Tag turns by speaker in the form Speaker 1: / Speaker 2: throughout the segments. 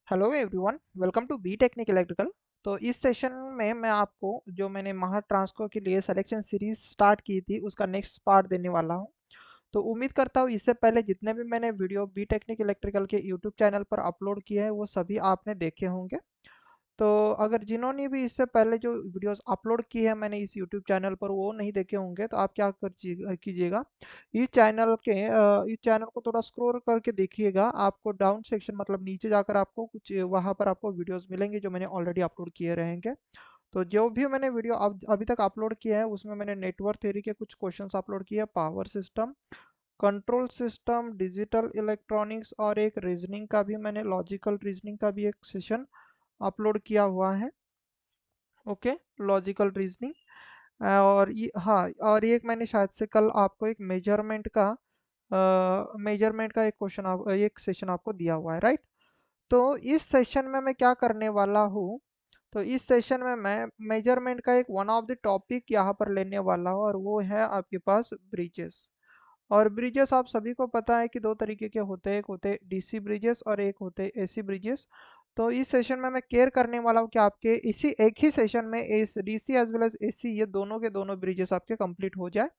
Speaker 1: Hello everyone, welcome to B technique electrical. तो इस session में मैं आपको जो मैंने महा ट्रांसको के लिए सिलेक्शन सीरीज स्टार्ट की थी उसका नेक्स्ट पार्ट देने वाला हूं। तो उम्मीद करता हूं इससे पहले जितने भी मैंने वीडियो बी टेक्निक इलेक्ट्रिकल के यूट्यूब चैनल पर अपलोड किए हैं वो सभी आपने देखे होंगे। तो अगर जिन्होंने भी इससे पहले जो वीडियोस अपलोड की है मैंने इस यूट्यूब चैनल पर वो नहीं देखे होंगे तो आप क्या कीजिएगा, इस चैनल को थोड़ा स्क्रॉल करके देखिएगा। आपको डाउन सेक्शन मतलब नीचे जाकर आपको कुछ वहाँ पर आपको वीडियोस मिलेंगे जो मैंने ऑलरेडी अपलोड किए रहेंगे। तो जो भी मैंने वीडियो अब अभी तक अपलोड किया है उसमें मैंने नेटवर्क थ्योरी के कुछ क्वेश्चंस अपलोड किए, power system, control system, digital electronics और एक रीजनिंग का भी मैंने लॉजिकल रीजनिंग का भी एक सेशन अपलोड किया हुआ है। Okay, logical reasoning. और ये हाँ, और ये एक मैंने शायद से कल आपको एक मेजरमेंट का एक क्वेश्चन आप एक सेशन आपको दिया हुआ है, राइट। तो इस सेशन में मैं क्या करने वाला हूँ, तो इस सेशन में मैं मेजरमेंट का एक वन ऑफ द टॉपिक यहाँ पर लेने वाला हूँ और वो है आपके पास ब्रिजेस। और ब्रिजेस आप सभी को पता है कि दो तरीके के होते हैं, एक होते डीसी ब्रिजेस और एक होते एसी ब्रिजेस। तो इस सेशन में मैं केयर करने वाला हूँ कि आपके इसी एक ही सेशन में इस DC as well as AC ये दोनों के दोनों ब्रिजेस आपके कंप्लीट हो जाए।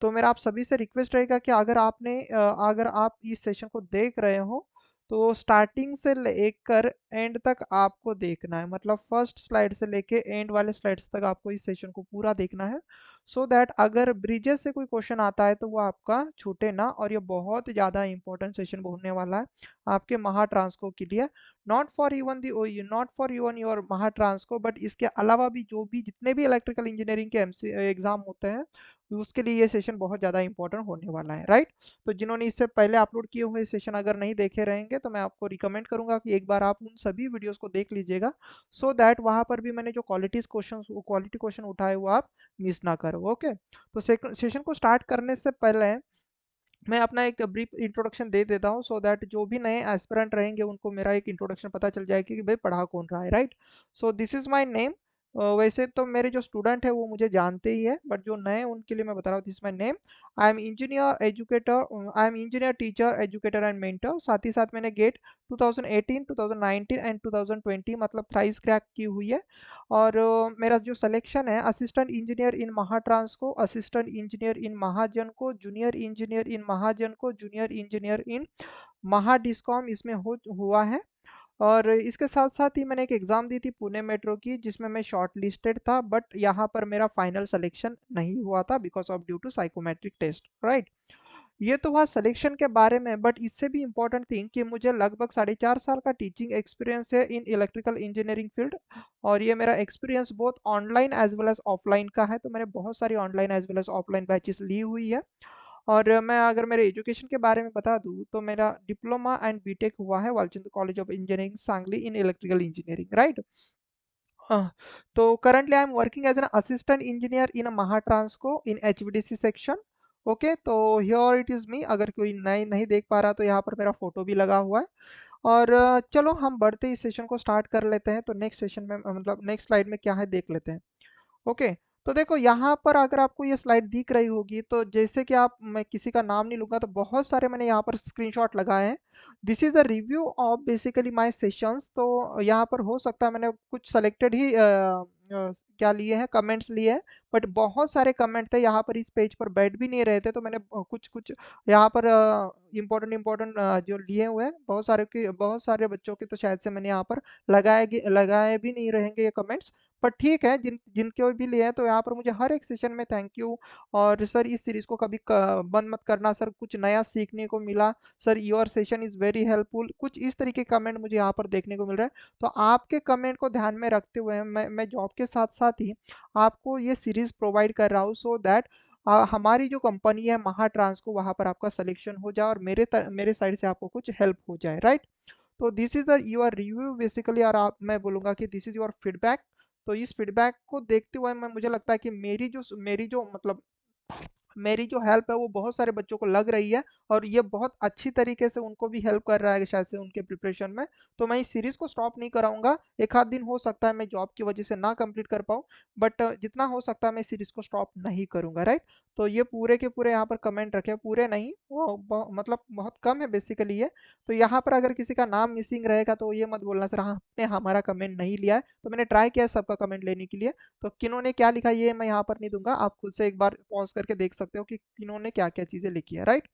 Speaker 1: तो मेरा आप सभी से रिक्वेस्ट रहेगा कि अगर आप इस सेशन को देख रहे हो तो स्टार्टिंग से लेकर एंड तक आपको देखना है, मतलब फर्स्ट स्लाइड से लेके एंड वाले स्लाइड्स तक आपको इस सेशन को पूरा देखना है। सो दैट अगर ब्रिजेस से कोई क्वेश्चन आता है तो वो आपका छूटे ना, और ये बहुत ज़्यादा इंपॉर्टेंट सेशन होने वाला है आपके महा ट्रांसको के लिए। नॉट फॉर इवन योर महा ट्रांसको, बट इसके अलावा भी जो भी जितने भी इलेक्ट्रिकल इंजीनियरिंग के एमसी एग्जाम होते हैं उसके लिए ये सेशन बहुत ज़्यादा इंपॉर्टेंट होने वाला है, राइट। तो जिन्होंने इससे पहले अपलोड किए हुए सेशन अगर नहीं देखे रहेंगे तो मैं आपको रिकमेंड करूंगा कि एक बार आप उन सभी वीडियोस को देख लीजिएगा, सो दैट वहां पर भी मैंने जो क्वालिटी क्वेश्चन उठाए वो आप मिस ना करो। ओके, तो सेशन को स्टार्ट करने से पहले मैं अपना एक ब्रीफ इंट्रोडक्शन दे देता हूँ, सो दैट जो भी नए एस्पिरेंट रहेंगे उनको मेरा एक इंट्रोडक्शन पता चल जाएगा कि भाई पढ़ा कौन रहा है, right. So this is my name. वैसे तो मेरे जो स्टूडेंट है वो मुझे जानते ही है, बट जो नए उनके लिए मैं बता रहा हूँ, this my name. I am engineer teacher educator and mentor. साथ ही साथ मैंने गेट 2018, 2019 एंड 2020 मतलब थ्राइस क्रैक की हुई है। और मेरा जो सिलेक्शन है असिस्टेंट इंजीनियर इन महाट्रांस को, असिस्टेंट इंजीनियर इन महाजन को, जूनियर इंजीनियर इन महाजन को, जूनियर इंजीनियर इन महाडिस्कॉम इसमें हुआ है। और इसके साथ साथ ही मैंने एक एग्ज़ाम दी थी पुणे मेट्रो की जिसमें मैं शॉर्ट लिस्टेड था, बट यहाँ पर मेरा फाइनल सिलेक्शन नहीं हुआ था because of due to psychometric test, right. ये तो हुआ सिलेक्शन के बारे में, बट इससे भी इम्पोर्टेंट थिंग कि मुझे लगभग 4.5 साल का टीचिंग एक्सपीरियंस है इन इलेक्ट्रिकल इंजीनियरिंग फील्ड। और ये मेरा एक्सपीरियंस बहुत online as well as offline का है, तो मैंने बहुत सारी online as well as offline batches ली हुई है। और मैं अगर मेरे एजुकेशन के बारे में बता दूं तो मेरा डिप्लोमा एंड बीटेक हुआ है Walchand college of engineering Sangli in electrical engineering, right. तो currently I am working as an assistant engineer in Mahatransco in HVDC section. Okay, तो हियर इट इज मी। अगर कोई नहीं नहीं देख पा रहा तो यहाँ पर मेरा फोटो भी लगा हुआ है। और चलो हम बढ़ते इस सेशन को स्टार्ट कर लेते हैं। तो नेक्स्ट सेशन में मतलब नेक्स्ट स्लाइड में क्या है देख लेते हैं। ओके, तो देखो यहाँ पर अगर आपको ये स्लाइड दिख रही होगी तो जैसे कि आप, मैं किसी का नाम नहीं लूंगा, तो बहुत सारे मैंने यहाँ पर स्क्रीनशॉट लगाए हैं। This is a review of basically my sessions. तो यहाँ पर हो सकता है मैंने कुछ सेलेक्टेड ही क्या लिए हैं, कमेंट्स लिए हैं, बट बहुत सारे कमेंट थे यहाँ पर, इस पेज पर बैठ भी नहीं रहे थे, तो मैंने कुछ कुछ यहाँ पर इम्पोर्टेंट इम्पोर्टेंट जो लिए हुए हैं बहुत सारे बच्चों के तो शायद से मैंने यहाँ पर लगाए भी नहीं रहेंगे ये कमेंट्स। पर ठीक है, जिनके भी लिए हैं तो यहाँ पर मुझे हर एक सेशन में थैंक यू। और सर इस सीरीज को कभी बंद मत करना सर, कुछ नया सीखने को मिला sir, your session is very helpful, कुछ इस तरीके के कमेंट मुझे यहाँ पर देखने को मिल रहा है। तो आपके कमेंट को ध्यान में रखते हुए मैं जॉब के साथ साथ ही आपको ये सीरीज प्रोवाइड कर रहा हूँ, सो दैट हमारी जो कंपनी है महा ट्रांस को वहाँ पर आपका सिलेक्शन हो जाए और मेरे साइड से आपको कुछ हेल्प हो जाए, राइट। तो this is the your review basically, और आप मैं बोलूँगा कि दिस इज योर फीडबैक। तो इस फीडबैक को देखते हुए मैं मुझे लगता है कि मेरी जो मतलब मेरी जो हेल्प है वो बहुत सारे बच्चों को लग रही है और ये बहुत अच्छी तरीके से उनको भी हेल्प कर रहा है शायद से उनके प्रिपरेशन में। तो मैं इस सीरीज़ को स्टॉप नहीं कराऊँगा। एक आध दिन हो सकता है मैं जॉब की वज़ह से ना कंप्लीट कर पाऊँ, बट जितना हो सकता है मैं इस सीरीज़ को स्टॉप नहीं करूँगा, राइट? तो ये पूरे के पूरे यहाँ पर कमेंट रखे, पूरे नहीं, वो मतलब बहुत कम है बेसिकली ये। तो यहाँ पर अगर किसी का नाम मिसिंग रहेगा तो ये मत बोलना सर आपने हमारा कमेंट नहीं लिया है। तो मैंने ट्राई किया है सबका कमेंट लेने के लिए। तो किन्होंने क्या लिखा ये मैं यहाँ पर नहीं दूंगा, आप खुद से एक बार पॉज करके देख सकते हो कि किन्होंने क्या क्या चीज़ें लिखी है, राइट?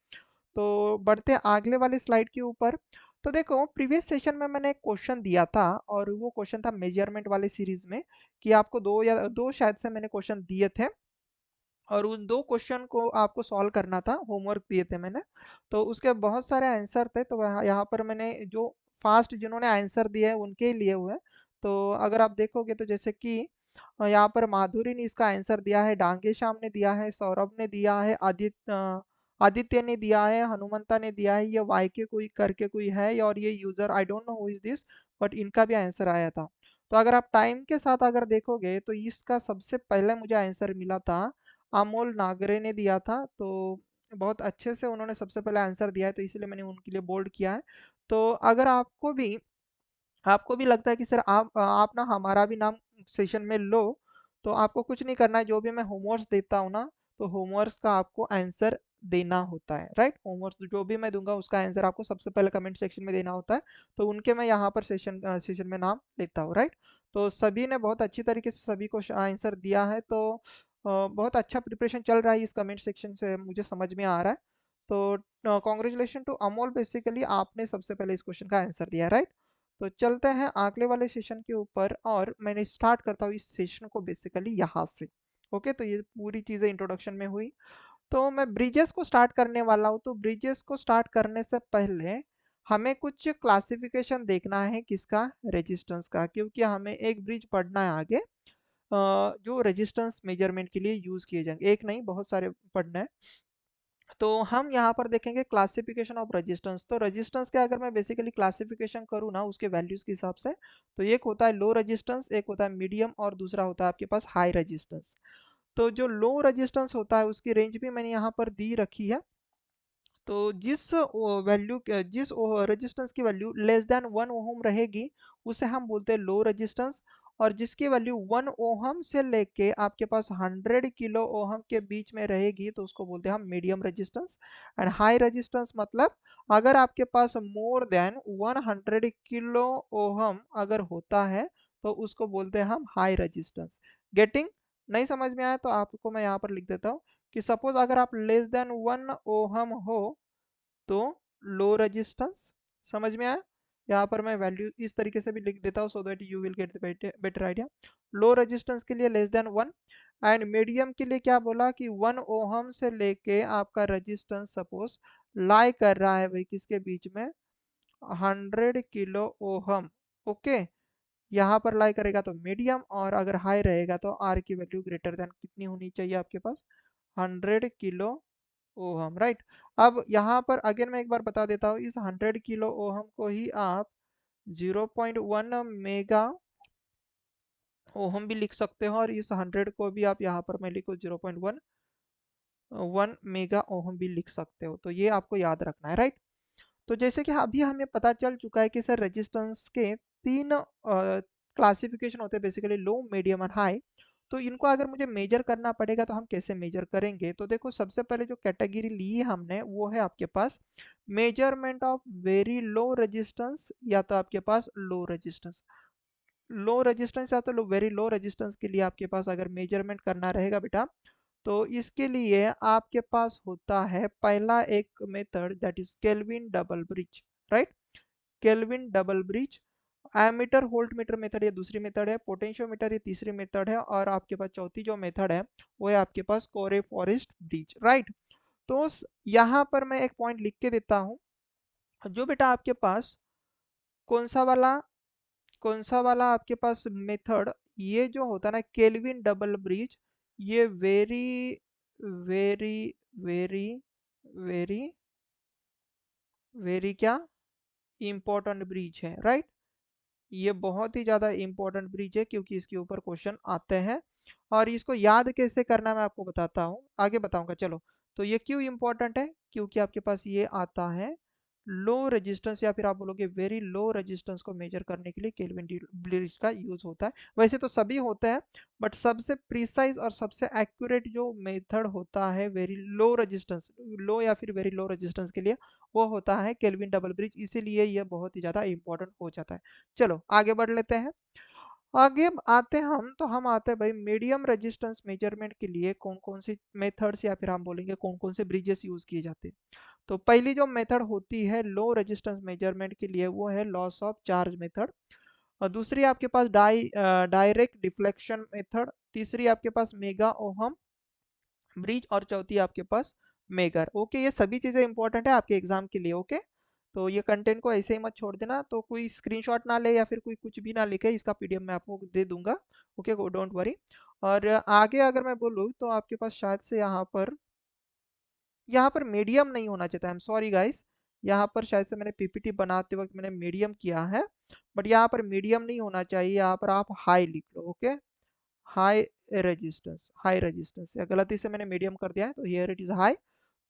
Speaker 1: तो बढ़ते हैं अगले वाले स्लाइड के ऊपर। तो देखो प्रीवियस सेशन में मैंने एक क्वेश्चन दिया था और वो क्वेश्चन था मेजरमेंट वाले सीरीज में, कि आपको दो शायद से मैंने क्वेश्चन दिए थे और उन दो क्वेश्चन को आपको सॉल्व करना था, होमवर्क दिए थे मैंने। तो उसके बहुत सारे आंसर थे, तो यहाँ पर मैंने जो फास्ट जिन्होंने आंसर दिए हैं उनके ही लिए हुए हैं। तो अगर आप देखोगे तो जैसे कि यहाँ पर माधुरी ने इसका आंसर दिया है, डांगे श्याम ने दिया है, सौरभ ने दिया है, आदित्य ने दिया है, हनुमंता ने दिया है, ये वाई के कोई करके कोई है और ये user I don't know who is this, but इनका भी आंसर आया था। तो अगर आप टाइम के साथ अगर देखोगे तो इसका सबसे पहले मुझे आंसर मिला था अमोल नागरे ने दिया था। तो बहुत अच्छे से उन्होंने सबसे पहले आंसर दिया है तो इसलिए मैंने उनके लिए बोल्ड किया है। तो अगर आपको भी लगता है कि सर आप ना हमारा भी नाम सेशन में लो, तो आपको कुछ नहीं करना है, जो भी मैं होमवर्क्स देता हूँ ना, तो होमवर्क्स का आपको आंसर देना होता है, राइट? होमवर्क जो भी मैं दूंगा उसका आंसर आपको सबसे पहले कमेंट सेक्शन में देना होता है। तो उनके मैं यहाँ पर सेशन में नाम लेता हूँ, राइट? तो सभी ने बहुत अच्छी तरीके से सभी को आंसर दिया है। तो बहुत अच्छा प्रिपरेशन चल रहा है इस कमेंट सेक्शन से, मुझे समझ में आ रहा है। तो कॉन्ग्रेचुलेशन टू अमोल, बेसिकली आपने सबसे पहले इस क्वेश्चन का आंसर दिया, राइट? तो चलते हैं अगले वाले सेशन के ऊपर और मैंने स्टार्ट करता हूँ इस सेशन को बेसिकली यहाँ से। ओके, तो ये पूरी चीज़ें इंट्रोडक्शन में हुई। तो मैं ब्रिजेस को स्टार्ट करने वाला हूँ। तो ब्रिजेस को स्टार्ट करने से पहले हमें कुछ क्लासिफिकेशन देखना है, किसका? रेजिस्टेंस का, क्योंकि हमें एक ब्रिज पढ़ना है आगे जो रेजिस्टेंस मेजरमेंट के लिए यूज किए जाएंगे, एक नहीं बहुत सारे पढ़ना है। तो हम यहाँ पर देखेंगे क्लासिफिकेशन ऑफ रेजिस्टेंस। तो रेजिस्टेंस के अगर मैं बेसिकली क्लासिफिकेशन करूँ ना उसके वैल्यूज के हिसाब से, तो एक होता है लो रेजिस्टेंस, एक होता है मीडियम और दूसरा होता है आपके पास हाई रेजिस्टेंस। तो जो लो रेजिस्टेंस होता है उसकी रेंज भी मैंने यहाँ पर दी रखी है। तो जिस रेजिस्टेंस की वैल्यू लेस देन 1 ओहम रहेगी उसे हम बोलते हैं लो रेजिस्टेंस, और जिसकी वैल्यू 1 ओहम से लेके आपके पास 100 किलो ओहम के बीच में रहेगी तो उसको बोलते हैं हम medium resistance. And high resistance मतलब अगर आपके पास मोर देन 100 किलो ओहम अगर होता है तो उसको बोलते हैं हम हाई रेजिस्टेंस। गेटिंग? नहीं समझ में आया तो आपको मैं यहाँ पर लिख देता हूँ कि सपोज अगर आप लेस देन 1 ओहम हो तो लो रेजिस्टेंस। समझ में आया? यहाँ पर मैं वैल्यू इस तरीके से भी लिख देता हूँ so that you will get the better idea. Low resistance के लिए लेस देन 1, एंड मीडियम के लिए क्या बोला कि 1 ओहम से लेके आपका रेजिस्टेंस सपोज लाई कर रहा है भाई किसके बीच में? 100 किलो ओहम। ओके, यहाँ पर लाई करेगा तो मीडियम, और अगर हाई रहेगा तो आर की वैल्यू ग्रेटर देन कितनी होनी चाहिए आपके पास? 100 किलो ओहम, राइट? अब यहाँ पर अगेन मैं एक बार बता देता हूँ, इस 100 किलो ओहम को ही आप 0.1 मेगा ओहम भी लिख सकते हो, और इस 100 को भी आप यहाँ पर मैं लिखो 0.1 मेगा ओहम भी लिख सकते हो। तो ये आपको याद रखना है, राइट? तो जैसे कि अभी हमें पता चल चुका है कि सर रेजिस्टेंस के तीन क्लासिफिकेशन होते हैं बेसिकली, लो मीडियम और हाई। तो इनको अगर मुझे मेजर करना पड़ेगा तो हम कैसे मेजर करेंगे? तो देखो सबसे पहले जो कैटेगरी ली है हमने वो है आपके पास measurement of very low resistance, या तो आपके पास लो रेजिस्टेंस। लो रेजिस्टेंस या तो वेरी लो रेजिस्टेंस के लिए आपके पास अगर मेजरमेंट करना रहेगा बेटा, तो इसके लिए आपके पास होता है पहला एक method that is Kelvin double bridge, right? Kelvin double bridge. Ammeter voltmeter method ये दूसरी मेथड है, पोटेंशियोमीटर ये तीसरी मेथड है, और आपके पास चौथी जो मेथड है वो है आपके पास कोरे फॉरेस्ट ब्रिज, राइट? तो यहाँ पर मैं एक पॉइंट लिख के देता हूँ, जो बेटा आपके पास कौन सा वाला कौन सा वाला आपके पास मेथड, ये जो होता है ना केल्विन डबल ब्रिज, ये very very very very very क्या इंपॉर्टेंट ब्रिज है, राइट? ये बहुत ही ज़्यादा इंपॉर्टेंट ब्रिज है क्योंकि इसके ऊपर क्वेश्चन आते हैं। और इसको याद कैसे करना मैं आपको बताता हूँ, आगे बताऊंगा। चलो, तो ये क्यों इंपॉर्टेंट है, क्योंकि आपके पास ये आता है लो रेजिस्टेंस या फिर आप बोलोगे वेरी लो रेजिस्टेंस को मेजर करने के लिए केल्विन ब्रिज का यूज होता है। वैसे तो सभी होते हैं, बट सबसे प्रिसाइज और सबसे एक्यूरेट जो मेथड होता है वेरी लो रेजिस्टेंस, लो या फिर वेरी लो रेजिस्टेंस के लिए, वो होता है केल्विन डबल ब्रिज, इसीलिए ये बहुत ही ज़्यादा इंपॉर्टेंट हो जाता है। चलो आगे बढ़ लेते हैं। आगे आते हैं हम, तो हम आते हैं भाई मीडियम रेजिस्टेंस मेजरमेंट के लिए कौन कौन सी मेथड्स या फिर हम बोलेंगे कौन कौन से ब्रिजेस यूज किए जाते हैं। तो पहली जो मेथड होती है लो रेजिस्टेंस मेजरमेंट के लिए वो है लॉस ऑफ चार्ज मेथड। और दूसरी आपके पास डायरेक्ट डिफ्लेक्शन मेथड। तीसरी आपके पास मेगा ओहम ब्रिज। और चौथी आपके पास मेगर। ओके, ये सभी चीज़ें इंपॉर्टेंट है आपके एग्जाम के लिए। ओके, तो ये कंटेंट को ऐसे ही मत छोड़ देना, तो कोई स्क्रीनशॉट ना ले या फिर कोई कुछ भी ना लिखे, इसका पीडीएफ मैं आपको दे दूंगा। Okay, don't worry. और आगे अगर मैं बोलूँ तो आपके पास शायद से यहाँ पर मीडियम नहीं होना चाहिए, आई एम सॉरी गाइस। यहाँ पर शायद से मैंने पीपीटी बनाते वक्त मैंने मीडियम किया है, बट यहाँ पर मीडियम नहीं होना चाहिए, यहाँ पर आप हाई लिख लो। Okay, high resistance, high resistance, या गलती से मैंने मीडियम कर दिया है, तो हियर इट इज हाई।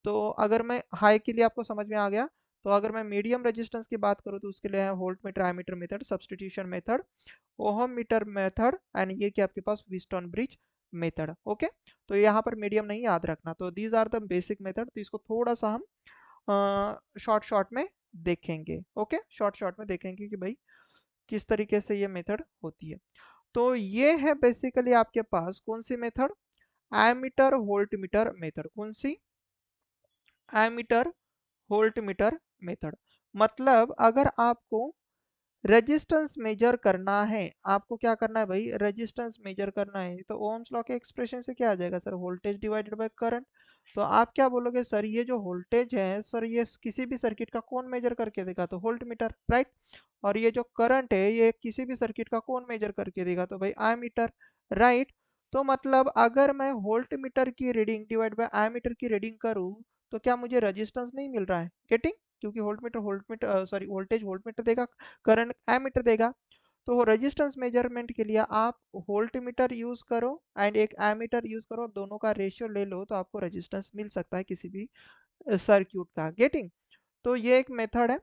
Speaker 1: तो अगर मैं हाई के लिए आपको समझ में आ गया, तो अगर मैं मीडियम रेजिस्टेंस की बात करूँ तो उसके लिए है voltmeter ammeter method, substitution method, ohmmeter method and ये कि आपके पास व्हीटस्टोन ब्रिज मेथड। ओके, तो यहाँ पर मीडियम नहीं याद रखना। तो these are the basic method, तो इसको थोड़ा सा हम शॉर्ट शॉर्ट में देखेंगे। ओके, शॉर्ट शॉर्ट में देखेंगे कि भाई किस तरीके से ये मेथड होती है। तो ये है बेसिकली आपके पास कौन सी method, ammeter voltmeter method. कौन सी, एमीटर वोल्ट मीटर मेथड। मतलब अगर आपको रेजिस्टेंस मेजर करना है, आपको क्या करना है भाई, रेजिस्टेंस मेजर करना है, तो ओम्स लॉ के एक्सप्रेशन से क्या आ जाएगा sir, voltage divided by current. तो आप क्या बोलोगे सर, ये जो वोल्टेज है सर ये किसी भी सर्किट का कौन मेजर करके देगा, तो वोल्ट मीटर, राइट। और ये जो करंट है ये किसी भी सर्किट का कौन मेजर करके देगा, तो भाई एमीटर, राइट। तो मतलब अगर मैं वोल्ट मीटर की रीडिंग डिवाइड बाय एमीटर की रीडिंग करूँ, तो क्या मुझे रेजिस्टेंस नहीं मिल रहा है, गेटिंग, क्योंकि volt meter sorry voltage volt meter देगा, करंट एमीटर देगा। तो रेजिस्टेंस मेजरमेंट के लिए आप वोल्ट मीटर यूज करो एंड एक एमीटर यूज करो, दोनों का रेशियो ले लो, तो आपको रेजिस्टेंस मिल सकता है किसी भी सर्क्यूट का, गेटिंग। तो ये एक मेथड है।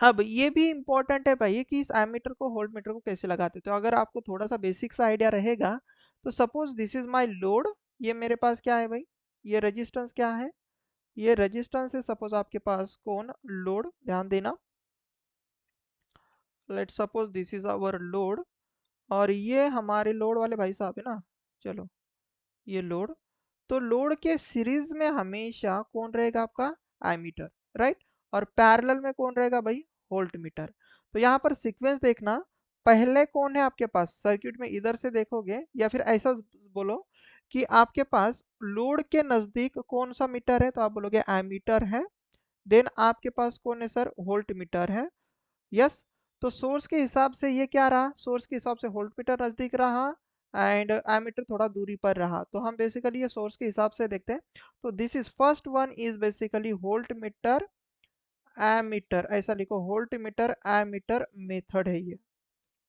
Speaker 1: अब ये भी इंपॉर्टेंट है भाई कि इस एमीटर को वोल्ट मीटर को कैसे लगाते, तो अगर आपको थोड़ा सा बेसिक सा आइडिया रहेगा, तो suppose this is my load, ये मेरे पास क्या है भाई, ये रेजिस्टेंस क्या है, ये रेजिस्टेंस है सपोज आपके पास कौन, लोड, ध्यान देना। Let suppose this is our load, और ये हमारे लोड वाले भाई साहब है ना। चलो, ये लोड, तो लोड के सीरीज में हमेशा कौन रहेगा आपका, एमीटर, राइट। और पैरेलल में कौन रहेगा भाई, वोल्ट मीटर। तो यहाँ पर सीक्वेंस देखना, पहले कौन है आपके पास सर्किट में, इधर से देखोगे या फिर ऐसा बोलो कि आपके पास लोड के नजदीक कौन सा मीटर है, तो आप बोलोगे एमीटर है। देन आपके पास कौन है सर, वोल्ट मीटर है। यस, तो सोर्स के हिसाब से ये क्या रहा, सोर्स के हिसाब से वोल्ट मीटर नजदीक रहा एंड एमीटर थोड़ा दूरी पर रहा। तो हम बेसिकली ये सोर्स के हिसाब से देखते हैं। तो this is first one is basically voltmeter ammeter, ऐसा लिखो, वोल्ट मीटर एमीटर मेथड है ये,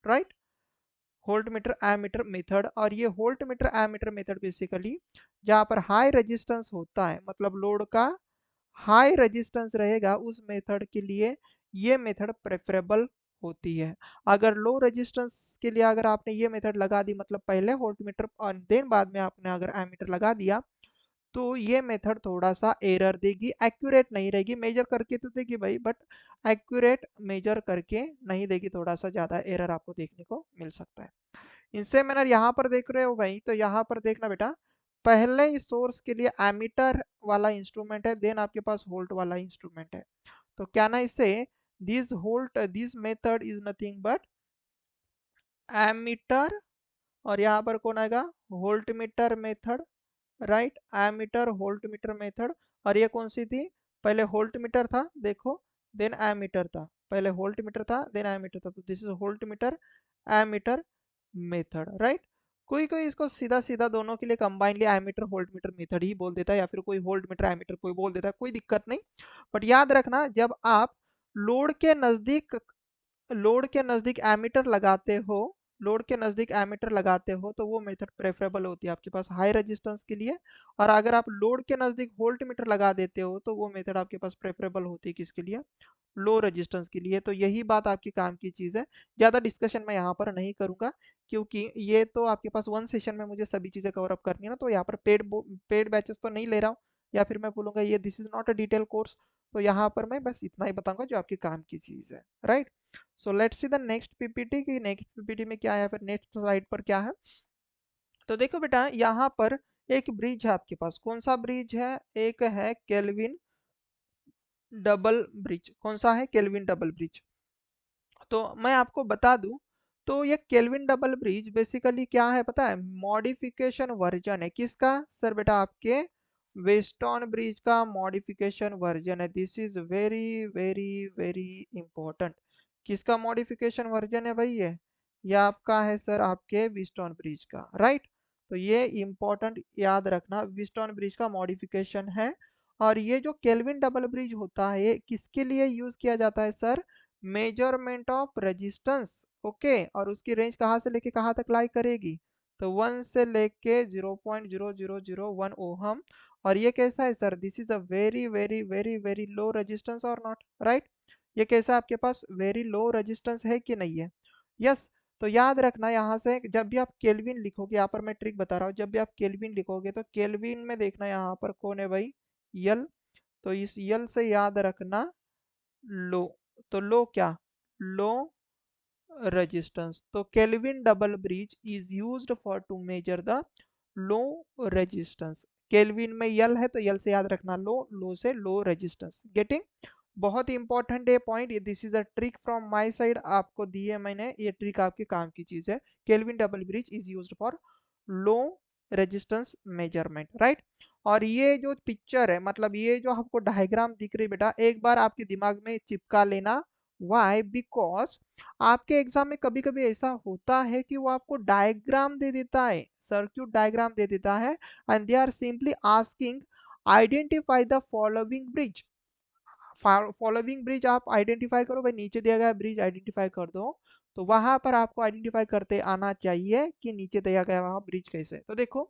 Speaker 1: right. Voltmeter ammeter method, और ये voltmeter ammeter method basically जहाँ पर हाई रेजिस्टेंस होता है, मतलब लोड का हाई रेजिस्टेंस रहेगा, उस मेथड के लिए ये मेथड प्रेफरेबल होती है। अगर लो रेजिस्टेंस के लिए अगर आपने ये मेथड लगा दी, मतलब पहले वोल्ट मीटर और देन बाद में आपने अगर एमीटर लगा दिया, तो ये मेथड थोड़ा सा एरर देगी, एक्यूरेट नहीं रहेगी, मेजर करके तो देगी भाई, बट एक्यूरेट मेजर करके नहीं देगी, थोड़ा सा ज़्यादा एरर आपको देखने को मिल सकता है। इनसे मैंने यहाँ पर देख रहे हो भाई, तो यहाँ पर देखना बेटा, पहले इस सोर्स के लिए एमीटर वाला इंस्ट्रूमेंट है, देन आपके पास वोल्ट वाला इंस्ट्रूमेंट है। तो क्या ना इससे this method is nothing but ammeter, और यहाँ पर कौन आएगा, voltmeter method, right, ammeter voltmeter method. और ये कौन सी थी, पहले वोल्ट मीटर था देखो, देन एमीटर था, पहले वोल्ट मीटर था देन एमीटर था, तो this is voltmeter ammeter method, right. कोई कोई इसको सीधा सीधा दोनों के लिए combinedly ammeter voltmeter method ही बोल देता है, या फिर कोई वोल्ट मीटर एमीटर कोई बोल देता है, कोई दिक्कत नहीं। बट याद रखना, जब आप लोड के नजदीक लोड के नजदीक एमीटर लगाते हो, लोड के नज़दीक एमीटर लगाते हो तो वो मेथड प्रेफरेबल होती है आपके पास हाई रेजिस्टेंस के लिए। और अगर आप लोड के नज़दीक वोल्ट मीटर लगा देते हो तो वो मेथड आपके पास प्रेफरेबल होती है किसके लिए, लो रेजिस्टेंस के लिए। तो यही बात आपकी काम की चीज़ है। ज़्यादा डिस्कशन मैं यहाँ पर नहीं करूँगा क्योंकि ये तो आपके पास वन सेशन में मुझे सभी चीज़ें कवर अप करनी है ना, तो यहाँ पर पेड बैचेस तो नहीं ले रहा हूँ, या फिर मैं बोलूँगा ये this is not a detail course. तो यहाँ पर मैं बस इतना ही बताऊंगा जो आपके काम की चीज़ है, right. So let's see the next PPT की नेक्स्ट पीपीटी में क्या है, फिर नेक्स्ट स्लाइड पर क्या है। तो देखो बेटा यहाँ पर एक ब्रिज है आपके पास, कौन सा ब्रिज है, एक है केल्विन डबल ब्रिज। कौन सा है, केल्विन डबल ब्रिज। तो मैं आपको बता दूं, तो ये केल्विन डबल ब्रिज बेसिकली क्या है पता है, मॉडिफिकेशन वर्जन है किसका सर बेटा, आपके वेस्टर्न ब्रिज का मॉडिफिकेशन वर्जन है। This is very very very important. किसका मॉडिफिकेशन वर्जन है भाई ये आपका है सर, आपके वेस्टर्न ब्रिज का, राइट। तो ये इंपॉर्टेंट याद रखना, वेस्टर्न ब्रिज का मॉडिफिकेशन है। और ये जो केल्विन डबल ब्रिज होता है ये किसके लिए यूज किया जाता है sir, measurement of resistance. Okay, और उसकी रेंज कहाँ से लेके कहाँ तक लाई करेगी, तो 1 से लेके 0.0001 ओहम। और ये कैसा है sir, this is a very very very very low resistance और नॉट, राइट। ये कैसा आपके पास वेरी लो रेजिस्टेंस है कि नहीं है, यस। तो याद रखना यहाँ से जब भी आप केल्विन लिखोगे, यहाँ पर मैं ट्रिक बता रहा हूँ, जब भी आप केल्विन लिखोगे तो केल्विन में देखना यहाँ पर कौन है भाई, यल। तो इस यल से याद रखना लो। तो लो क्या, लो रेजिस्टेंस। तो Kelvin double bridge is used for to measure the low resistance. Kelvin में यल है तो यल से याद रखना लो, लो से लो रेजिस्टेंस, गेटिंग। बहुत ही इंपॉर्टेंट है point, this is a trick from my side, आपको दी है मैंने, ये ट्रिक आपके काम की चीज है। Kelvin double bridge is used for low resistance measurement, right. और ये जो पिक्चर है, मतलब ये जो आपको डायग्राम दिख रही है बेटा, एक बार आपके दिमाग में चिपका लेना। वाई, बिकॉज आपके एग्जाम में कभी कभी ऐसा होता है कि वो आपको डायग्राम दे देता है, सर्क्यूट डायग्राम दे देता है, and they are simply asking identify the following bridge. Following bridge आप आइडेंटिफाई करो भाई, नीचे दिया गया ब्रिज आइडेंटिफाई कर दो। तो वहां पर आपको आइडेंटिफाई करते आना चाहिए कि नीचे दिया गया वहां ब्रिज कैसे। तो देखो,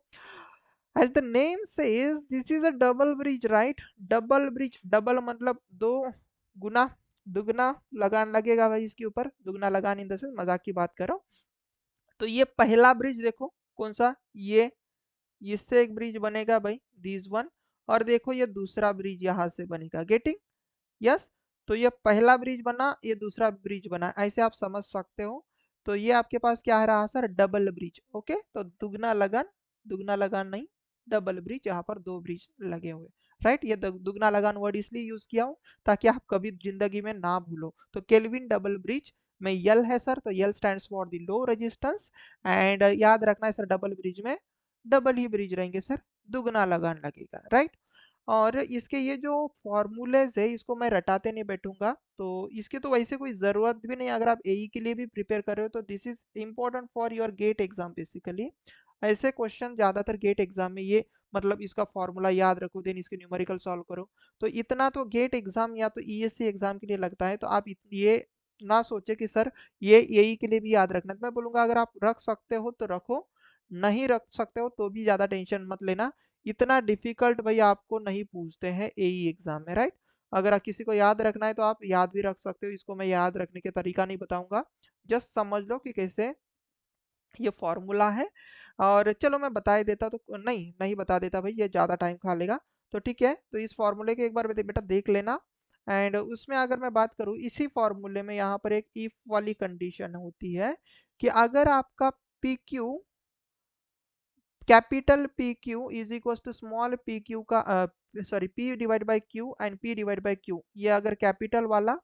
Speaker 1: as the name says this is a double bridge, right। Double bridge, double मतलब दो गुना, दुगना लगान लगेगा भाई इसके ऊपर, दुगना लगान इन द सेंस, मजाक की बात करो। तो ये पहला ब्रिज देखो कौन सा, ये इससे एक ब्रिज बनेगा भाई, दिस वन। और देखो ये दूसरा ब्रिज यहाँ से बनेगा, गेटिंग, यस। तो ये पहला ब्रिज बना, ये दूसरा ब्रिज बना, ऐसे आप समझ सकते हो। तो ये आपके पास क्या है रहा सर, डबल ब्रिज। ओके, तो दुगना लगान, दुगना लगान नहीं, डबल ब्रिज, यहाँ पर दो ब्रिज लगे हुए, राइट। ये दुगना लगान वर्ड इसलिए यूज किया हूँ ताकि आप कभी जिंदगी में ना भूलो। तो केल्विन डबल ब्रिज में यल है सर, तो L stands for the low resistance. And याद रखना है सर, डबल ब्रिज में डबल ही ब्रिज रहेंगे सर, दुगना लगान लगेगा, राइट। और इसके ये जो फॉर्मूलेज है इसको मैं रटाते नहीं बैठूंगा, तो इसकी तो वैसे कोई ज़रूरत भी नहीं, अगर आप एई के लिए भी प्रिपेयर कर रहे हो तो this is important for your GATE exam basically. ऐसे क्वेश्चन ज़्यादातर गेट एग्जाम में ये, मतलब इसका फॉर्मूला याद रखो देन इसके न्यूमेरिकल सॉल्व करो। तो इतना तो गेट एग्जाम या तो ईएससी एग्जाम के लिए लगता है, तो आप ये ना सोचे कि सर ये एई के लिए भी याद रखना। तो मैं बोलूँगा अगर आप रख सकते हो तो रखो, नहीं रख सकते हो तो भी ज़्यादा टेंशन मत लेना। इतना डिफिकल्ट भाई आपको नहीं पूछते हैं एई एग्जाम में, राइट। अगर किसी को याद रखना है तो आप याद भी रख सकते हो, इसको मैं याद रखने के तरीका नहीं बताऊंगा, जस्ट समझ लो कि कैसे ये फॉर्मूला है। और चलो मैं बता ही देता, तो नहीं नहीं बता देता भाई, ये ज़्यादा टाइम खा लेगा। तो ठीक है, तो इस फॉर्मूले के एक बार बेटा देख लेना। एंड उसमें अगर मैं बात करूँ इसी फॉर्मूले में, यहाँ पर एक इफ वाली कंडीशन होती है कि अगर आपका P Q, capital P Q is equal to small P Q का, sorry P divide by Q and P divide by Q, ये अगर कैपिटल वाला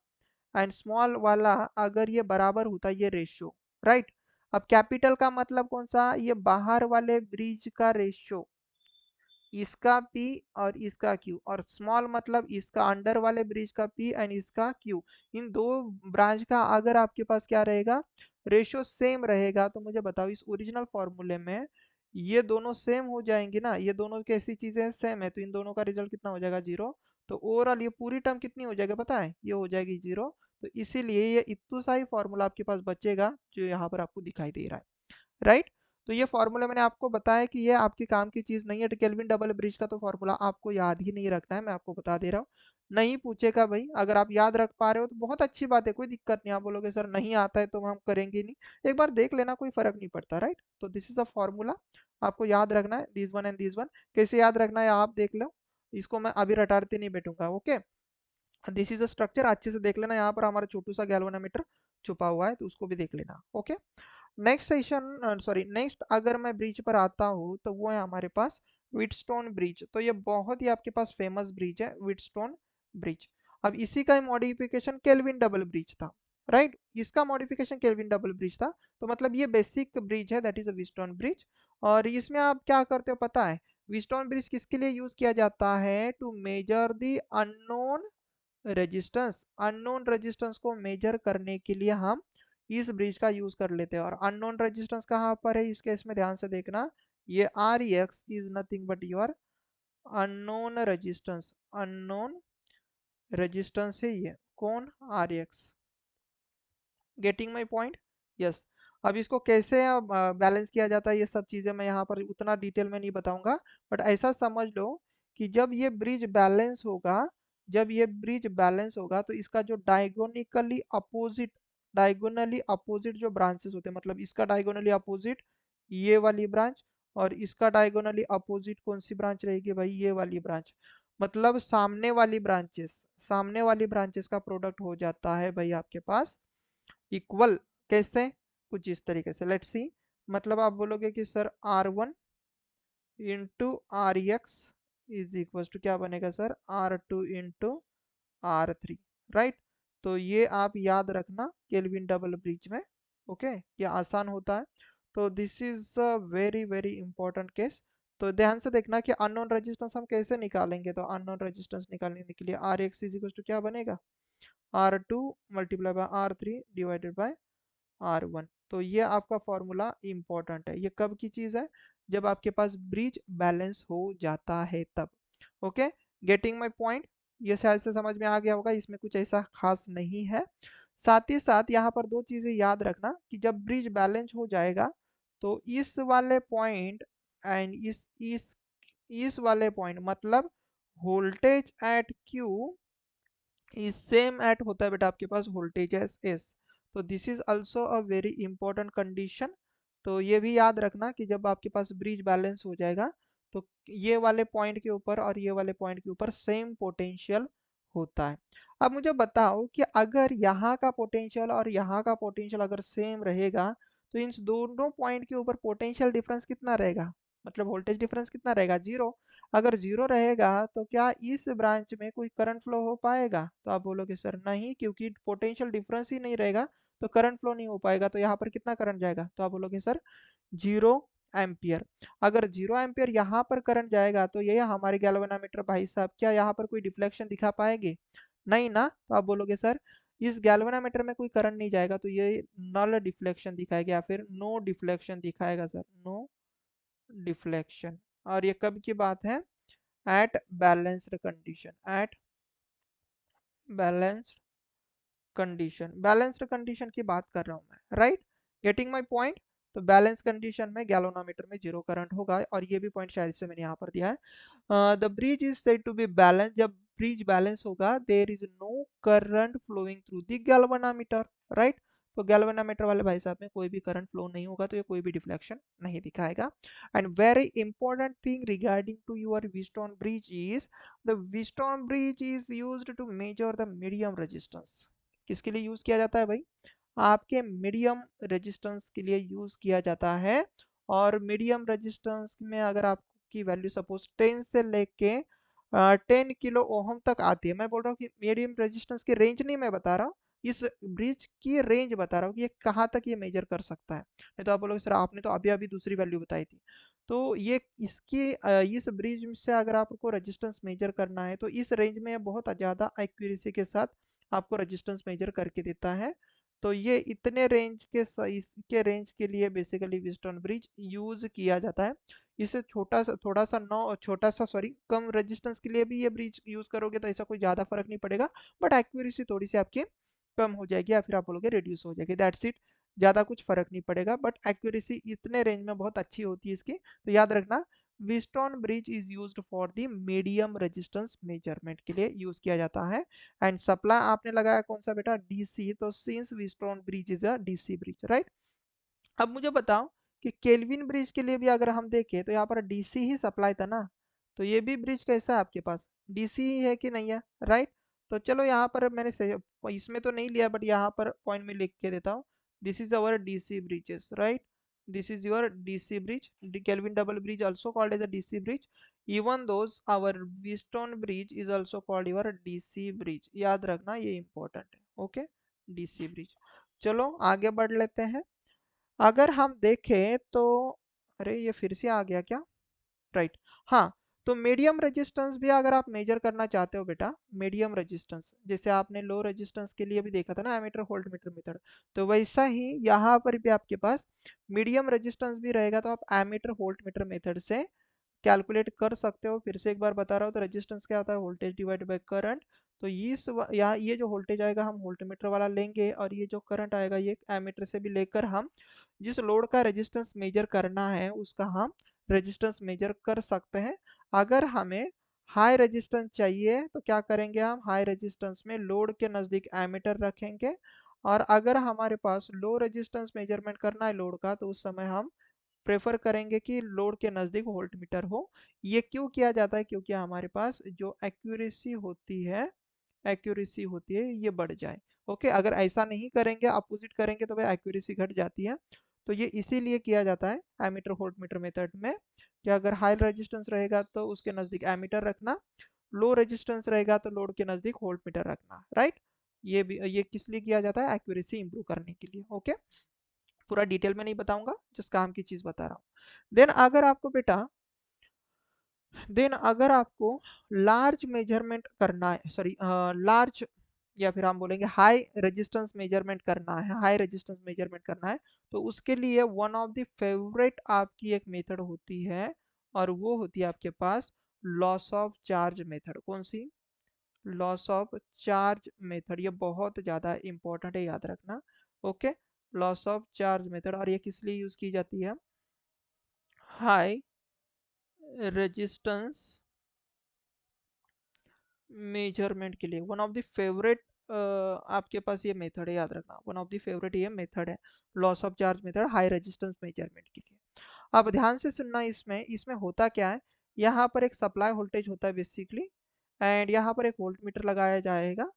Speaker 1: एंड स्मॉल वाला अगर ये बराबर होता है, ये रेशियो, राइट। अब कैपिटल का मतलब कौन सा, ये बाहर वाले ब्रिज का रेशियो, इसका P और इसका Q, और स्मॉल मतलब इसका अंडर वाले ब्रिज का P एंड इसका Q। इन दो ब्रांच का अगर आपके पास क्या रहेगा, रेशियो सेम रहेगा, तो मुझे बताओ इस ओरिजिनल फॉर्मूले में ये दोनों सेम हो जाएंगे ना, ये दोनों कैसी चीजें सेम है, तो इन दोनों का रिजल्ट कितना हो जाएगा, जीरो। तो ओवरऑल ये पूरी टर्म कितनी हो जाएगी पता है, ये हो जाएगी जीरो। तो इसीलिए ये इतना सा ही फॉर्मूला आपके पास बचेगा जो यहाँ पर आपको दिखाई दे रहा है, राइट। तो ये फॉर्मूला मैंने आपको बताया कि ये आपके काम की चीज़ नहीं है। केल्विन डबल ब्रिज का तो फॉर्मूला आपको याद ही नहीं रखना है, मैं आपको बता दे रहा हूँ। नहीं पूछेगा भाई, अगर आप याद रख पा रहे हो तो बहुत अच्छी बात है, कोई दिक्कत नहीं। आप बोलोगे सर नहीं आता है तो हम करेंगे नहीं, एक बार देख लेना, कोई फर्क नहीं पड़ता, राइट। तो दिस इज अ फॉर्मूला, आपको याद रखना है, this one and this one. कैसे याद रखना है आप देख लो, इसको मैं अभी रटाते नहीं बैठूंगा, okay. This is a structure, अच्छे से देख लेना। यहाँ पर हमारा छोटू सा गैल्वेनोमीटर छुपा हुआ है, तो उसको भी देख लेना, okay. Next session, sorry next अगर मैं ब्रिज पर आता हूँ तो वो है हमारे पास व्हीटस्टोन ब्रिज। तो ये बहुत ही आपके पास फेमस ब्रिज है, व्हीटस्टोन ब्रिज। अब इसी का मॉडिफिकेशन केल्विन डबल ब्रिज था, राइट। इसका मॉडिफिकेशन केल्विन डबल ब्रिज था। तो मतलब ये बेसिक ब्रिज है, that is a Wheatstone bridge. और इसमें आप क्या करते हो पता है, व्हीटस्टोन ब्रिज किसके लिए यूज किया जाता है, to measure the unknown resistance. Unknown resistance को मेजर करने के लिए हम इस ब्रिज का यूज कर लेते हैं। और अननोन रेजिस्टेंस कहाँ पर है इस केस में, ध्यान से देखना, ये R X is nothing but your unknown resistance. Unknown resistance है ये कौन, R X. Getting my point, yes. अब इसको कैसे बैलेंस किया जाता है, ये सब चीज़ें मैं यहाँ पर उतना डिटेल में नहीं बताऊंगा, बट ऐसा समझ लो कि जब ये ब्रिज बैलेंस होगा, जब ये ब्रिज बैलेंस होगा तो इसका जो डायगोनली अपोजिट जो ब्रांचेस होते हैं, मतलब इसका डायगोनली अपोजिट ये वाली ब्रांच, और इसका डायगोनली अपोजिट कौन सी ब्रांच रहेगी भाई, ये वाली ब्रांच। मतलब सामने वाली ब्रांचेस का प्रोडक्ट हो जाता है भाई आपके पास इक्वल। कैसे, कुछ इस तरीके से, लेट्स सी। मतलब आप बोलोगे कि sir R1 into R X is equal to क्या बनेगा sir, R2 into R3, right. तो ये आप याद रखना केल्विन डबल ब्रिज में, ओके। ये आसान होता है। तो this is a very very important case. तो ध्यान से देखना कि अननोन रेजिस्टेंस हम कैसे निकालेंगे। तो अननोन रेजिस्टेंस निकालने के लिए R X is equal to क्या बनेगा, R2 multiply by R3 divided by R1। तो ये आपका फॉर्मूला इंपॉर्टेंट है। ये कब की चीज है, जब आपके पास ब्रिज बैलेंस हो जाता है तब, ओके। गेटिंग माय पॉइंट, ये शायद से समझ में आ गया होगा, इसमें कुछ ऐसा खास नहीं है। साथ ही साथ यहाँ पर दो चीजें याद रखना कि जब ब्रिज बैलेंस हो जाएगा तो इस वाले पॉइंट एंड इस वाले पॉइंट, मतलब voltage at Q is same at होता है बेटा आपके पास वोल्टेज एस एस। तो this is also a very important condition. तो ये भी याद रखना कि जब आपके पास ब्रिज बैलेंस हो जाएगा तो ये वाले पॉइंट के ऊपर और ये वाले पॉइंट के ऊपर सेम पोटेंशियल होता है। अब मुझे बताओ कि अगर यहाँ का पोटेंशियल और यहाँ का पोटेंशियल अगर सेम रहेगा तो इन दोनों पॉइंट के ऊपर पोटेंशियल डिफरेंस कितना रहेगा, मतलब वोल्टेज डिफरेंस कितना रहेगा, जीरो। अगर जीरो रहेगा तो क्या इस ब्रांच में कोई करंट फ्लो हो पाएगा, तो आप बोलोगे सर नहीं, क्योंकि पोटेंशियल डिफरेंस ही नहीं रहेगा तो करंट फ्लो नहीं हो पाएगा। तो यहाँ पर कितना करंट जाएगा, तो आप बोलोगे सर 0 एम्पियर। अगर 0 एम्पियर यहाँ पर करंट जाएगा तो ये हमारे गैल्वेनोमीटर भाई साहब क्या यहाँ पर कोई डिफ्लेक्शन दिखा पाएंगे, नहीं ना। तो आप बोलोगे सर इस गैल्वेनोमीटर में कोई करंट नहीं जाएगा तो ये नल डिफ्लेक्शन दिखाएगा या फिर नो डिफ्लेक्शन दिखाएगा सर, नो डिफ्लेक्शन। और ये कब की बात है, at balanced condition, at balanced condition, balanced condition की बात कर रहा हूं मैं, राइट। Getting my point. तो बैलेंस कंडीशन में गैल्वेनोमीटर में जीरो करंट होगा, और ये भी पॉइंट शायद से मैंने यहाँ पर दिया है। The bridge is said to be balance, जब ब्रिज बैलेंस होगा there is no current flowing through the galvanometer, right. तो गैल्वेनोमीटर वाले भाई साहब में कोई भी करंट फ्लो नहीं होगा, तो ये कोई भी डिफ्लेक्शन नहीं दिखाएगा। And very important thing regarding to your Wheatstone bridge is the Wheatstone bridge is used to measure the medium resistance. किसके लिए यूज किया जाता है भाई, आपके मीडियम रेजिस्टेंस के लिए यूज किया जाता है। और मीडियम रेजिस्टेंस में अगर आपकी वैल्यू सपोज 10 से लेके 10 किलो ओहम तक आती है, मैं बोल रहा हूँ कि मीडियम रेजिस्टेंस की रेंज नहीं मैं बता रहा हूँ, इस ब्रिज की रेंज बता रहा हूँ कि ये कहाँ तक ये मेजर कर सकता है। नहीं तो आप बोलोगे सर आपने तो अभी अभी दूसरी वैल्यू बताई थी। तो ये इस ब्रिज से अगर आपको रेजिस्टेंस मेजर करना है तो इस रेंज में बहुत ज़्यादा एक्यूरेसी के साथ आपको रेजिस्टेंस मेजर करके देता है। तो ये इतने रेंज के इसके रेंज के लिए बेसिकली व्हीटस्टोन ब्रिज यूज किया जाता है। इसे छोटा सा सॉरी कम रेजिस्टेंस के लिए भी ये ब्रिज यूज करोगे तो ऐसा कोई ज़्यादा फर्क नहीं पड़ेगा, बट एक्यूरेसी थोड़ी सी आपकी कम हो जाएगी या फिर आप बोलोगे रिड्यूस हो जाएगी, दैट्स इट। ज़्यादा कुछ फर्क नहीं पड़ेगा, बट एक्यूरेसी इतने रेंज में बहुत अच्छी होती है इसकी। तो याद रखना, Wheatstone bridge is used for the medium resistance measurement के लिए यूज किया जाता है। एंड सप्लाई आपने लगाया कौन सा बेटा, डीसी, तो since Wheatstone bridge is a DC bridge, right. अब मुझे बताओ कि केल्विन ब्रिज के लिए भी अगर हम देखें तो यहाँ पर डीसी ही सप्लाई था ना, तो ये भी ब्रिज कैसा है आपके पास, डीसी ही है कि नहीं है, राइट। तो चलो यहाँ पर मैंने सही, इसमें तो नहीं लिया बट यहाँ पर पॉइंट में लिख के देता हूँ, this is our DC bridges, right. This is your DC bridge, Kelvin double bridge also called as a DC bridge, even those our Wheatstone bridge is also called your DC bridge, याद रखना ये important है, okay, DC bridge. चलो आगे बढ़ लेते हैं। अगर हम देखें तो, अरे ये फिर से आ गया क्या, राइट। हाँ, तो मीडियम रेजिस्टेंस भी अगर आप मेजर करना चाहते हो बेटा, मीडियम रेजिस्टेंस जैसे आपने लो रेजिस्टेंस के लिए भी देखा था ना एमीटर वोल्ट मीटर मेथड, तो वैसा ही यहाँ पर भी आपके पास मीडियम रेजिस्टेंस भी रहेगा, तो आप एमीटर वोल्ट मीटर मेथड से कैलकुलेट कर सकते हो। फिर से एक बार बता रहा हूँ, तो रेजिस्टेंस क्या होता है, वोल्टेज डिवाइड बाय करंट। तो यहाँ ये जो वोल्टेज आएगा हम वोल्टमीटर वाला लेंगे, और ये जो करंट आएगा ये एमीटर से भी लेकर हम जिस लोड का रेजिस्टेंस मेजर करना है उसका हम रेजिस्टेंस मेजर कर सकते हैं। अगर हमें हाई रेजिस्टेंस चाहिए तो क्या करेंगे, हम हाई रेजिस्टेंस में लोड के नज़दीक एमीटर रखेंगे, और अगर हमारे पास लो रेजिस्टेंस मेजरमेंट करना है लोड का, तो उस समय हम प्रेफर करेंगे कि लोड के नज़दीक वोल्ट मीटर हो। ये क्यों किया जाता है, क्योंकि हमारे पास जो एक्यूरेसी होती है ये बढ़ जाए। ओके, अगर ऐसा नहीं करेंगे, अपोजिट करेंगे, तो भाई एक्यूरेसी घट जाती है। तो ये इसीलिए किया जाता है एमीटर वोल्ट मीटर मेथड में, कि अगर हाई रेजिस्टेंस रहेगा तो उसके नज़दीक एमीटर रखना, लो रेजिस्टेंस रहेगा तो लोड के नज़दीक वोल्ट मीटर रखना, राइट। ये किस लिए किया जाता है, एक्यूरेसी इंप्रूव करने के लिए, ओके। पूरा डिटेल में नहीं बताऊंगा, जिस काम की चीज बता रहा हूँ। देन अगर आपको लार्ज मेजरमेंट करना है, सॉरी लार्ज, या फिर हम बोलेंगे हाई रेजिस्टेंस मेजरमेंट करना है, हाई रेजिस्टेंस मेजरमेंट करना है, तो उसके लिए वन ऑफ द फेवरेट आपकी एक मेथड होती है, और वो होती है आपके पास लॉस ऑफ चार्ज मेथड। कौन सी, लॉस ऑफ चार्ज मेथड, ये बहुत ज़्यादा इंपॉर्टेंट है, याद रखना, okay. Loss of charge method, और ये किस लिए यूज़ की जाती है, हाई रेजिस्टेंस मेजरमेंट के लिए। वन ऑफ द फेवरेट आपके पास ये मेथड है, याद रखना, वन ऑफ द फेवरेट ये मेथड है, loss of charge method high resistance measurement के लिए। अब ध्यान से सुनना, इसमें इसमें होता क्या है, यहाँ पर एक सप्लाई वोल्टेज होता है बेसिकली, एंड यहाँ पर एक वोल्ट मीटर लगाया जाएगा,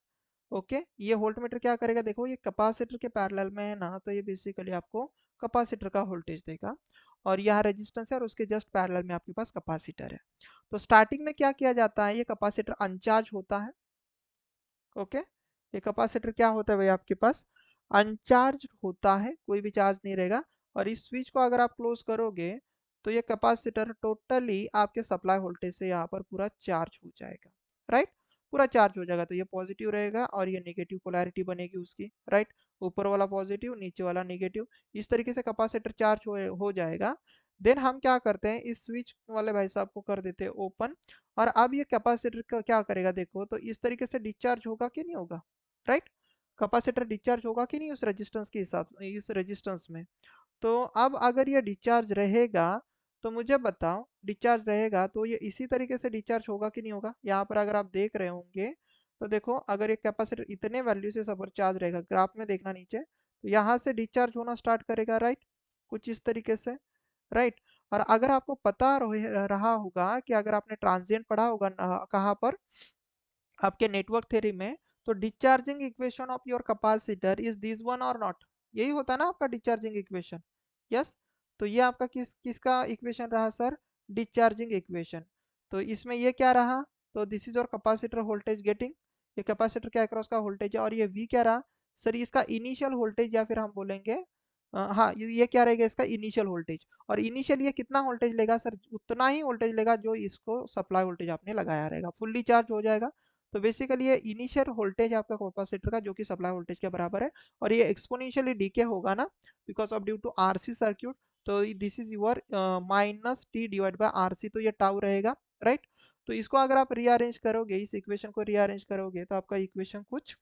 Speaker 1: ओके। ये वोल्ट मीटर क्या करेगा, देखो ये कैपेसिटर के पैरेलल में है ना, तो ये बेसिकली आपको कैपेसिटर का वोल्टेज देगा, और यहाँ रेजिस्टेंस है और उसके जस्ट पैरेलल में आपके पास कैपेसिटर है। तो स्टार्टिंग में क्या किया जाता है, ये कैपेसिटर अनचार्ज होता है, ओके। ये कैपेसिटर क्या होता है भाई आपके पास, अनचार्ज होता है, कोई भी चार्ज नहीं रहेगा, और इस स्विच को अगर आप क्लोज करोगे तो ये कैपेसिटर टोटली आपके सप्लाई वोल्टेज से यहाँ पर पूरा चार्ज हो जाएगा, राइट। पूरा चार्ज हो जाएगा, तो ये पॉजिटिव रहेगा और ये नेगेटिव पोलैरिटी बनेगी उसकी, राइट। ऊपर वाला पॉजिटिव, नीचे वाला नेगेटिव, इस तरीके से कैपेसिटर चार्ज हो जाएगा। देन हम क्या करते हैं, इस स्विच वाले भाई साहब को कर देते हैं ओपन, और अब ये कैपेसिटर का क्या करेगा, देखो तो इस तरीके से डिस्चार्ज होगा कि नहीं होगा, राइट। कैपेसिटर डिस्चार्ज होगा कि नहीं उस रेजिस्टेंस के हिसाब, इस रेजिस्टेंस में। तो अब अगर ये डिस्चार्ज रहेगा, तो मुझे बताओ, डिस्चार्ज रहेगा तो ये इसी तरीके से डिस्चार्ज होगा कि नहीं होगा। यहाँ पर अगर आप देख रहे होंगे तो देखो, अगर ये कैपेसिटर इतने वैल्यू से सब चार्ज रहेगा, ग्राफ में देखना नीचे, तो यहाँ से डिस्चार्ज होना स्टार्ट करेगा, राइट, कुछ इस तरीके से, राइट। और अगर आपको पता रहा होगा कि अगर आपने ट्रांजिएंट पढ़ा होगा कहाँ पर, आपके नेटवर्क थ्योरी में, तो discharging equation of your capacitor is this one और नॉट, यही होता है ना आपका डिस्चार्जिंग इक्वेशन, यस। तो ये आपका किसका इक्वेशन रहा सर, डिस्चार्जिंग इक्वेशन। तो इसमें ये क्या रहा, तो this is your capacitor voltage getting, ये कैपेसिटर के अक्रॉस का वोल्टेज है, और ये वी क्या रहा सर, इसका इनिशियल वोल्टेज, या फिर हम बोलेंगे हाँ, ये क्या रहेगा, इसका इनिशियल वोल्टेज। और इनिशियल ये कितना वोल्टेज लेगा सर, उतना ही वोल्टेज लेगा जो इसको सप्लाई वोल्टेज आपने लगाया रहेगा, फुल्ली चार्ज हो जाएगा। तो बेसिकली ये इनिशियल वोल्टेज आपका कैपेसिटर का जो कि सप्लाई वोल्टेज के बराबर है, और ये एक्सपोनेंशियली डीके होगा ना, because of due to RC circuit. तो this is your minus T divide by RC, तो ये टाउ रहेगा, राइट। तो इसको अगर आप रीअरेंज करोगे, इस इक्वेशन को रीअरेंज करोगे, तो आपका इक्वेशन कुछ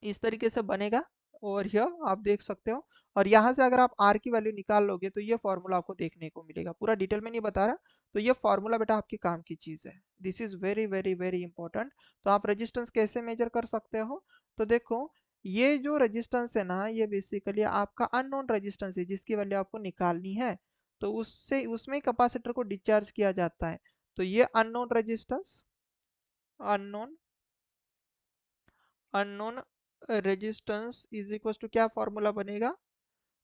Speaker 1: इस तरीके से बनेगा। और यह आप देख सकते हो। और यहाँ से अगर आप आर की वैल्यू निकाल लोगे तो ये फॉर्मूला आपको देखने को मिलेगा। पूरा डिटेल में नहीं बता रहा, तो ये फॉर्मूला बेटा आपके काम की चीज है। This is very very very important. तो आप रेजिस्टेंस कैसे मेजर कर सकते हो? तो देखो, ये जो रेजिस्टेंस है ना, ये बेसिकली आपका अननोन रेजिस्टेंस है जिसकी वैल्यू आपको निकालनी है। तो उससे उसमें कैपेसिटर को डिस्चार्ज किया जाता है। तो ये unknown resistance, unknown unknown resistance is equal to क्या फॉर्मूला बनेगा?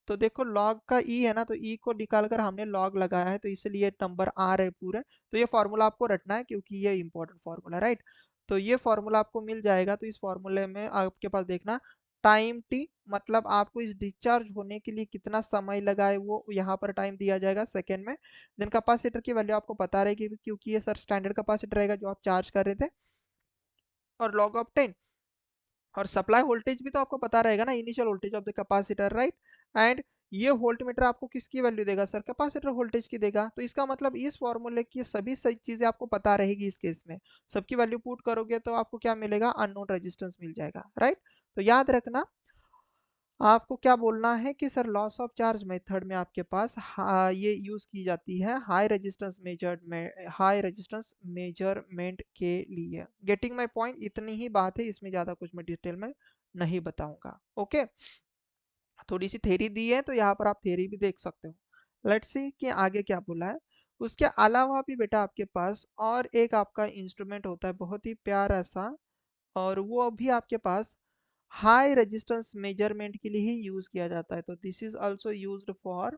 Speaker 1: तो देखो लॉग का ई है ना, तो ई को निकालकर हमने लॉग लगाया है, तो इसलिए नंबर आ रहे पूरे। तो ये फॉर्मूला आपको रटना है क्योंकि ये इंपॉर्टेंट फॉर्मूला, राइट? तो ये फॉर्मूला आपको मिल जाएगा। तो इस फॉर्मूले में आपके पास देखना, टाइम टी मतलब आपको इस डिस्चार्ज होने के लिए कितना समय लगा है वो यहाँ पर टाइम दिया जाएगा सेकेंड में। देन कैपेसिटर की वैल्यू आपको पता रहेगी क्योंकि ये सर स्टैंडर्ड कैपेसिटर रहेगा जो आप चार्ज कर रहे थे। और लॉग ऑफ 10, और सप्लाई वोल्टेज भी तो आपको पता रहेगा ना, initial voltage of the capacitor, right? And ये वोल्ट मीटर आपको किसकी वैल्यू देगा सर? कैपेसिटर वोल्टेज की देगा। तो इसका मतलब इस फॉर्मूले की सभी सही चीजें आपको पता रहेगी इस केस में। सबकी वैल्यू पुट करोगे तो आपको क्या मिलेगा? अननोन रेजिस्टेंस मिल जाएगा, राइट? तो याद रखना, आपको क्या बोलना है कि sir loss of charge method में आपके पास ये यूज की जाती है हाई रेजिस्टेंस मेजरमेंट के लिए। Getting my point? इतनी ही बात है, इसमें ज्यादा कुछ मैं डिटेल में नहीं बताऊंगा। ओके, थोड़ी सी थ्योरी दी है तो यहाँ पर आप थ्योरी भी देख सकते हो। लेट्स सी कि आगे क्या बोला है। उसके अलावा भी बेटा आपके पास और एक आपका इंस्ट्रूमेंट होता है बहुत ही प्यारा सा, और वो भी आपके पास हाई रेजिस्टेंस मेजरमेंट के लिए ही यूज किया जाता है। तो this is also used for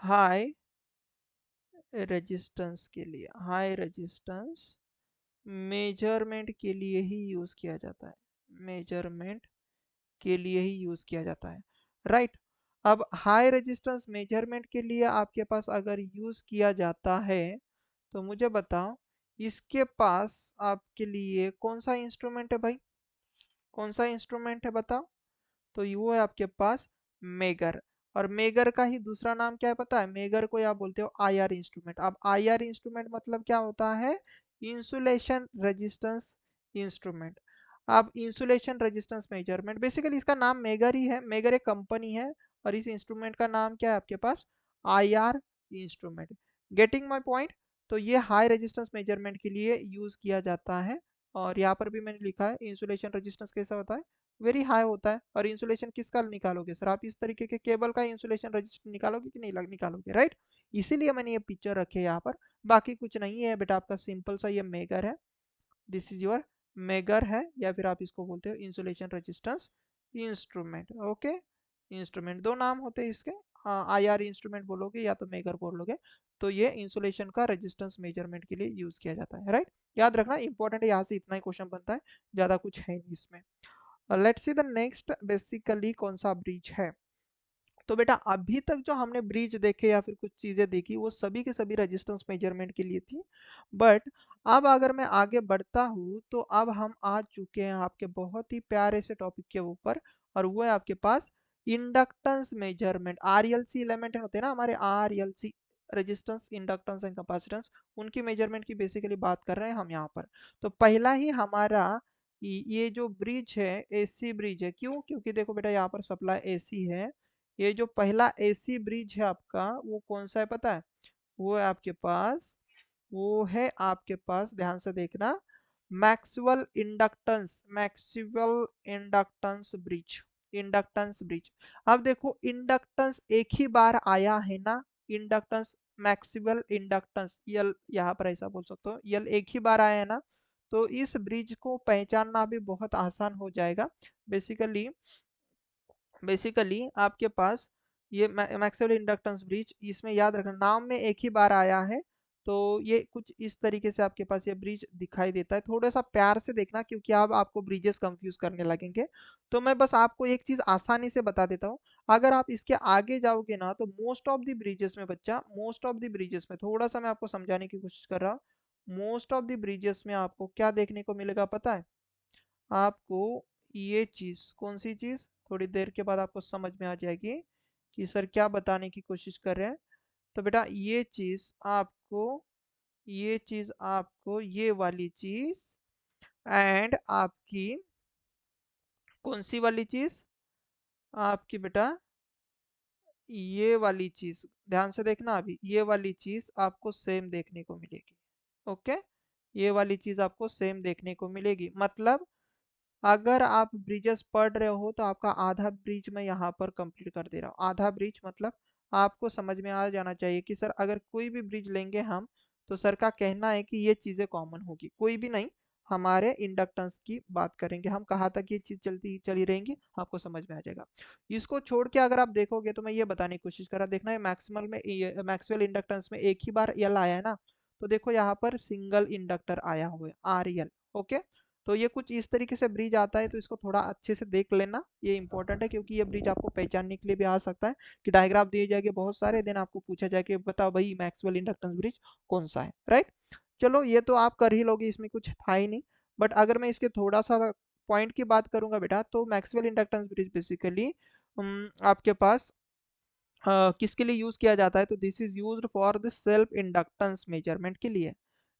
Speaker 1: high resistance के लिए, हाई रेजिस्टेंस मेजरमेंट के लिए ही यूज किया जाता है, मेजरमेंट के लिए ही यूज किया जाता है, राइट? अब हाई रेजिस्टेंस मेजरमेंट के लिए आपके पास अगर यूज किया जाता है तो मुझे बताओ, इसके पास आपके लिए कौन सा इंस्ट्रूमेंट है भाई? कौन सा इंस्ट्रूमेंट है बताओ? तो वो है आपके पास मेगर। और मेगर का ही दूसरा नाम क्या है पता है? मेगर को आप बोलते हो आईआर इंस्ट्रूमेंट। अब आईआर इंस्ट्रूमेंट मतलब क्या होता है? Insulation resistance instrument. अब इंसुलेशन रेजिस्टेंस मेजरमेंट, बेसिकली इसका नाम मेगर ही है, मेगर एक कंपनी है। और इस इंस्ट्रूमेंट का नाम क्या है आपके पास? IR instrument. Getting my point? तो ये हाई रेजिस्टेंस मेजरमेंट के लिए यूज किया जाता है। और यहाँ पर भी मैंने लिखा है इंसुलेशन रेजिस्टेंस कैसा होता है? वेरी हाई होता है। और इंसुलेशन किसका निकालोगे सर? आप इस तरीके के केबल का इंसुलेशन रजिस्टर निकालोगे कि नहीं निकालोगे, राइट? इसीलिए मैंने ये पिक्चर रखे यहाँ पर। बाकी कुछ नहीं है बेटा, आपका सिंपल सा ये मेगर है। दिस इज योर मेगर है, या फिर आप इसको बोलते हो insulation resistance instrument. Okay, instrument दो नाम होते हैं इसके, आईआर इंस्ट्रूमेंट बोलोगे या तो मेगर बोलोगे। तो ये इंसुलेशन का रेजिस्टेंस मेजरमेंट के लिए यूज किया जाता है, राइट? याद रखना इंपॉर्टेंट है, यहाँ से इतना ही क्वेश्चन बनता है, ज्यादा कुछ है नहीं इसमें। Let's see the next, basically कौन सा ब्रिज है। तो बेटा अभी तक जो हमने ब्रिज देखे या फिर कुछ चीजें देखी वो सभी के सभी रेजिस्टेंस मेजरमेंट के लिए थी। बट अब अगर मैं आगे बढ़ता हूँ तो अब हम आ चुके हैं आपके बहुत ही प्यारे से टॉपिक के ऊपर, और वो है आपके पास इंडक्टेंस मेजरमेंट। आरएलसी एलिमेंट होते हैं ना हमारे, RLC resistance, inductance and capacitance, उनकी मेजरमेंट की बेसिकली बात कर रहे हैं हम यहाँ पर। तो पहला ही हमारा ये जो ब्रिज है एसी ब्रिज है। क्यों? क्योंकि देखो बेटा यहाँ पर सप्लाई एसी है। ये जो पहला एसी ब्रिज है आपका वो कौन सा है पता है? वो है आपके पास, वो है आपके पास, ध्यान से देखना, Maxwell inductance bridge, inductance bridge. अब देखो इंडक्टेंस एक ही बार आया है ना, इंडक्टेंस, मैक्सवेल इंडक्टेंस यल, यहाँ पर ऐसा बोल सकते हो, यल एक ही बार आया है ना। तो इस ब्रिज को पहचानना भी बहुत आसान हो जाएगा। बेसिकली आपके पास ये मैक्सवेल इंडक्टेंस ब्रिज, इसमें याद रखना नाम में एक ही बार आया है। तो ये कुछ इस तरीके से आपके पास ये ब्रिज दिखाई देता है। थोड़ा सा प्यार से देखना क्योंकि अब आपको ब्रिजेस कंफ्यूज करने लगेंगे। तो मैं बस आपको एक चीज आसानी से बता देता हूँ, अगर आप इसके आगे जाओगे ना तो मोस्ट ऑफ द ब्रिजेस में बच्चा, मोस्ट ऑफ द ब्रिजेस में, थोड़ा सा मैं आपको समझाने की कोशिश कर रहा हूँ, मोस्ट ऑफ द ब्रिजेस में आपको क्या देखने को मिलेगा पता है? आपको ये चीज, कौन सी चीज, थोड़ी देर के बाद आपको समझ में आ जाएगी कि सर क्या बताने की कोशिश कर रहे हैं। तो बेटा ये चीज आपको ये वाली चीज एंड आपकी कौन सी वाली चीज? आपकी बेटा ये वाली चीज, ध्यान से देखना, अभी ये वाली चीज आपको सेम देखने को मिलेगी। ओके, ये वाली चीज आपको सेम देखने को मिलेगी। मतलब अगर आप ब्रिजेस पढ़ रहे हो तो आपका आधा ब्रिज मैं यहाँ पर कंप्लीट कर दे रहा हूँ। आधा ब्रिज मतलब आपको समझ में आ जाना चाहिए कि सर अगर कोई भी ब्रिज लेंगे हम, तो सर का कहना है कि ये चीज़ें कॉमन होगी। कोई भी नहीं, हमारे इंडक्टेंस की बात करेंगे हम, कहाँ तक ये चीज़ चलती चली रहेंगी आपको समझ में आ जाएगा। इसको छोड़ के अगर आप देखोगे तो मैं ये बताने की कोशिश कर रहा, देखना है मैक्सिमल में, मैक्सवेल इंडक्टेंस में एक ही बार एल आया है ना, तो देखो यहाँ पर सिंगल इंडक्टर आया हुआ है, आर एल। ओके, तो ये कुछ इस तरीके से ब्रिज आता है, तो इसको थोड़ा अच्छे से देख लेना, ये इंपॉर्टेंट है, क्योंकि ये ब्रिज आपको पहचानने के लिए भी आ सकता है कि डायग्राम दिए जाएंगे बहुत सारे, दिन आपको पूछा जाए कि बताओ भाई मैक्सवेल इंडक्टेंस ब्रिज कौन सा है, राइट। चलो ये तो आप कर ही लोगे, इसमें कुछ था ही नहीं। बट अगर मैं इसके थोड़ा सा पॉइंट की बात करूंगा बेटा, तो मैक्सवेल इंडक्टेंस ब्रिज बेसिकली आपके पास किसके लिए यूज किया जाता है, तो this is used for the self inductance measurement के लिए।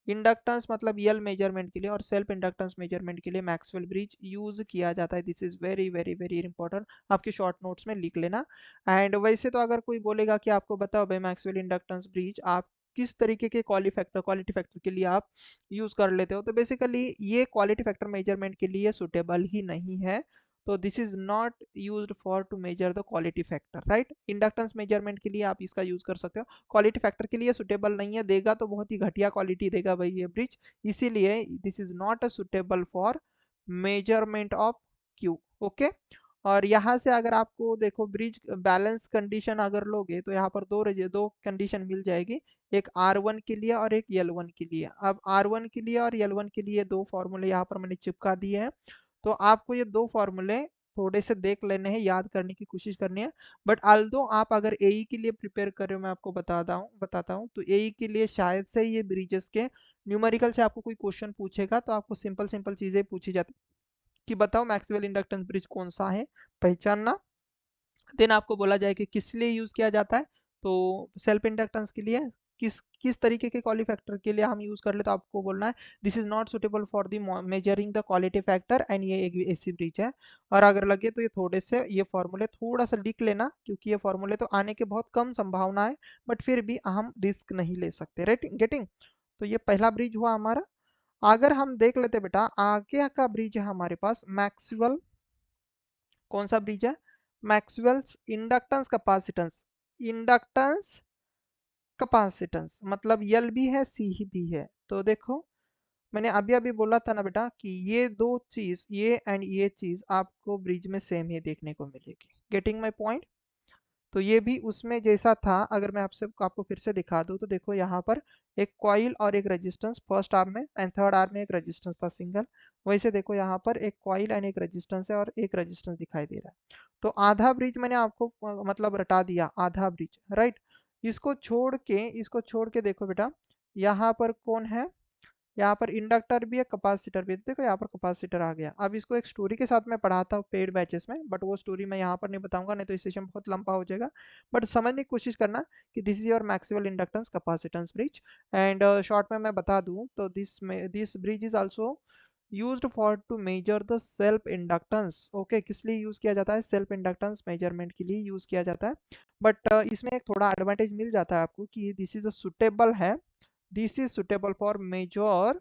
Speaker 1: इंडक्टेंस मतलब यल मेजरमेंट के लिए, और सेल्फ इंडक्टेंस मेजरमेंट के लिए मैक्सवेल ब्रिज यूज किया जाता है। This is very very very important, आपके शॉर्ट नोट्स में लिख लेना। एंड वैसे तो अगर कोई बोलेगा कि आपको बताओ भाई मैक्सवेल इंडक्टेंस ब्रिज आप किस तरीके के क्वालिटी फैक्टर के लिए आप यूज कर लेते हो, तो बेसिकली ये क्वालिटी फैक्टर मेजरमेंट के लिए सुटेबल ही नहीं है। तो this is not used for to measure the quality factor, right. Inductance measurement के लिए आप इसका यूज कर सकते हो, क्वालिटी फैक्टर के लिए सुटेबल नहीं है, देगा तो बहुत ही घटिया क्वालिटी देगा भाई ये ब्रिज, इसीलिए this is not a suitable for measurement of Q. Okay, और यहाँ से अगर आपको देखो ब्रिज बैलेंस कंडीशन अगर लोगे, तो यहाँ पर दो कंडीशन मिल जाएगी, एक R1 के लिए और एक L1 के लिए। अब R1 के लिए और L1 के लिए दो फॉर्मूले यहाँ पर मैंने चिपका दिए हैं, तो आपको ये दो फॉर्मूले थोड़े से देख लेने हैं, याद करने की कोशिश करनी है। बट आल्दो आप अगर एई के लिए प्रिपेयर कर रहे हो, मैं आपको बताता हूँ, तो एई के लिए शायद से ये ब्रिजेस के न्यूमेरिकल से आपको कोई क्वेश्चन पूछेगा, तो आपको सिंपल सिंपल चीजें पूछी जाती कि बताओ मैक्सवेल इंडक्टेंस ब्रिज कौन सा है, पहचानना। देन आपको बोला जाए कि किस लिए यूज किया जाता है, तो सेल्फ इंडक्टेंस के लिए। किस किस तरीके के क्वालिटी फैक्टर के लिए हम यूज कर ले, तो आपको बोलना है this is not suitable for the measuring the quality factor, and ये एक ऐसी ब्रिज है। और अगर लगे तो ये थोड़े से ये फॉर्मूले थोड़ा सा लिख लेना, क्योंकि ये फॉर्मूले तो आने के बहुत कम संभावना है, बट फिर भी हम रिस्क नहीं ले सकते, राइट, गेटिंग। तो ये पहला ब्रिज हुआ हमारा। अगर हम देख लेते बेटा, आगे का ब्रिज है हमारे पास मैक्सवेल, कौन सा ब्रिज है, Maxwell's inductance capacitance. Inductance capacitance मतलब यल भी है, सी भी है। तो देखो मैंने अभी अभी बोला था ना बेटा कि ये दो चीज, ये एंड ये चीज आपको ब्रिज में सेम ही देखने को मिलेगी। Getting my point. तो ये भी उसमें जैसा था, अगर मैं आपसे आपको फिर से दिखा दूं, तो देखो यहाँ पर एक कॉइल और एक रेजिस्टेंस फर्स्ट आर्म में, एंड थर्ड आर्म में एक रेजिस्टेंस था सिंगल। वैसे देखो यहाँ पर एक कॉइल एंड एक रेजिस्टेंस है, और एक रेजिस्टेंस दिखाई दे रहा है। तो आधा ब्रिज मैंने आपको मतलब रटा दिया, आधा ब्रिज, राइट। इसको छोड़ के देखो बेटा, यहाँ पर कौन है, यहाँ पर इंडक्टर भी है, कैपेसिटर भी है। देखो यहाँ पर कैपेसिटर आ गया। अब इसको एक स्टोरी के साथ मैं पढ़ाता हूँ पेड बैचेस में, बट वो स्टोरी मैं यहाँ पर नहीं बताऊंगा, नहीं तो इस सेशन बहुत लंबा हो जाएगा। बट समझने की कोशिश करना कि this is your Maxwell inductance capacitance bridge. And short में मैं बता दूं तो this bridge is also used for to measure the self inductance. Okay, किस लिए यूज किया जाता है, सेल्फ इंडक्टेंस मेजरमेंट के लिए यूज किया जाता है। बट इसमें एक थोड़ा एडवांटेज मिल जाता है आपको कि दिस इज सुटेबल है, this is suitable for measure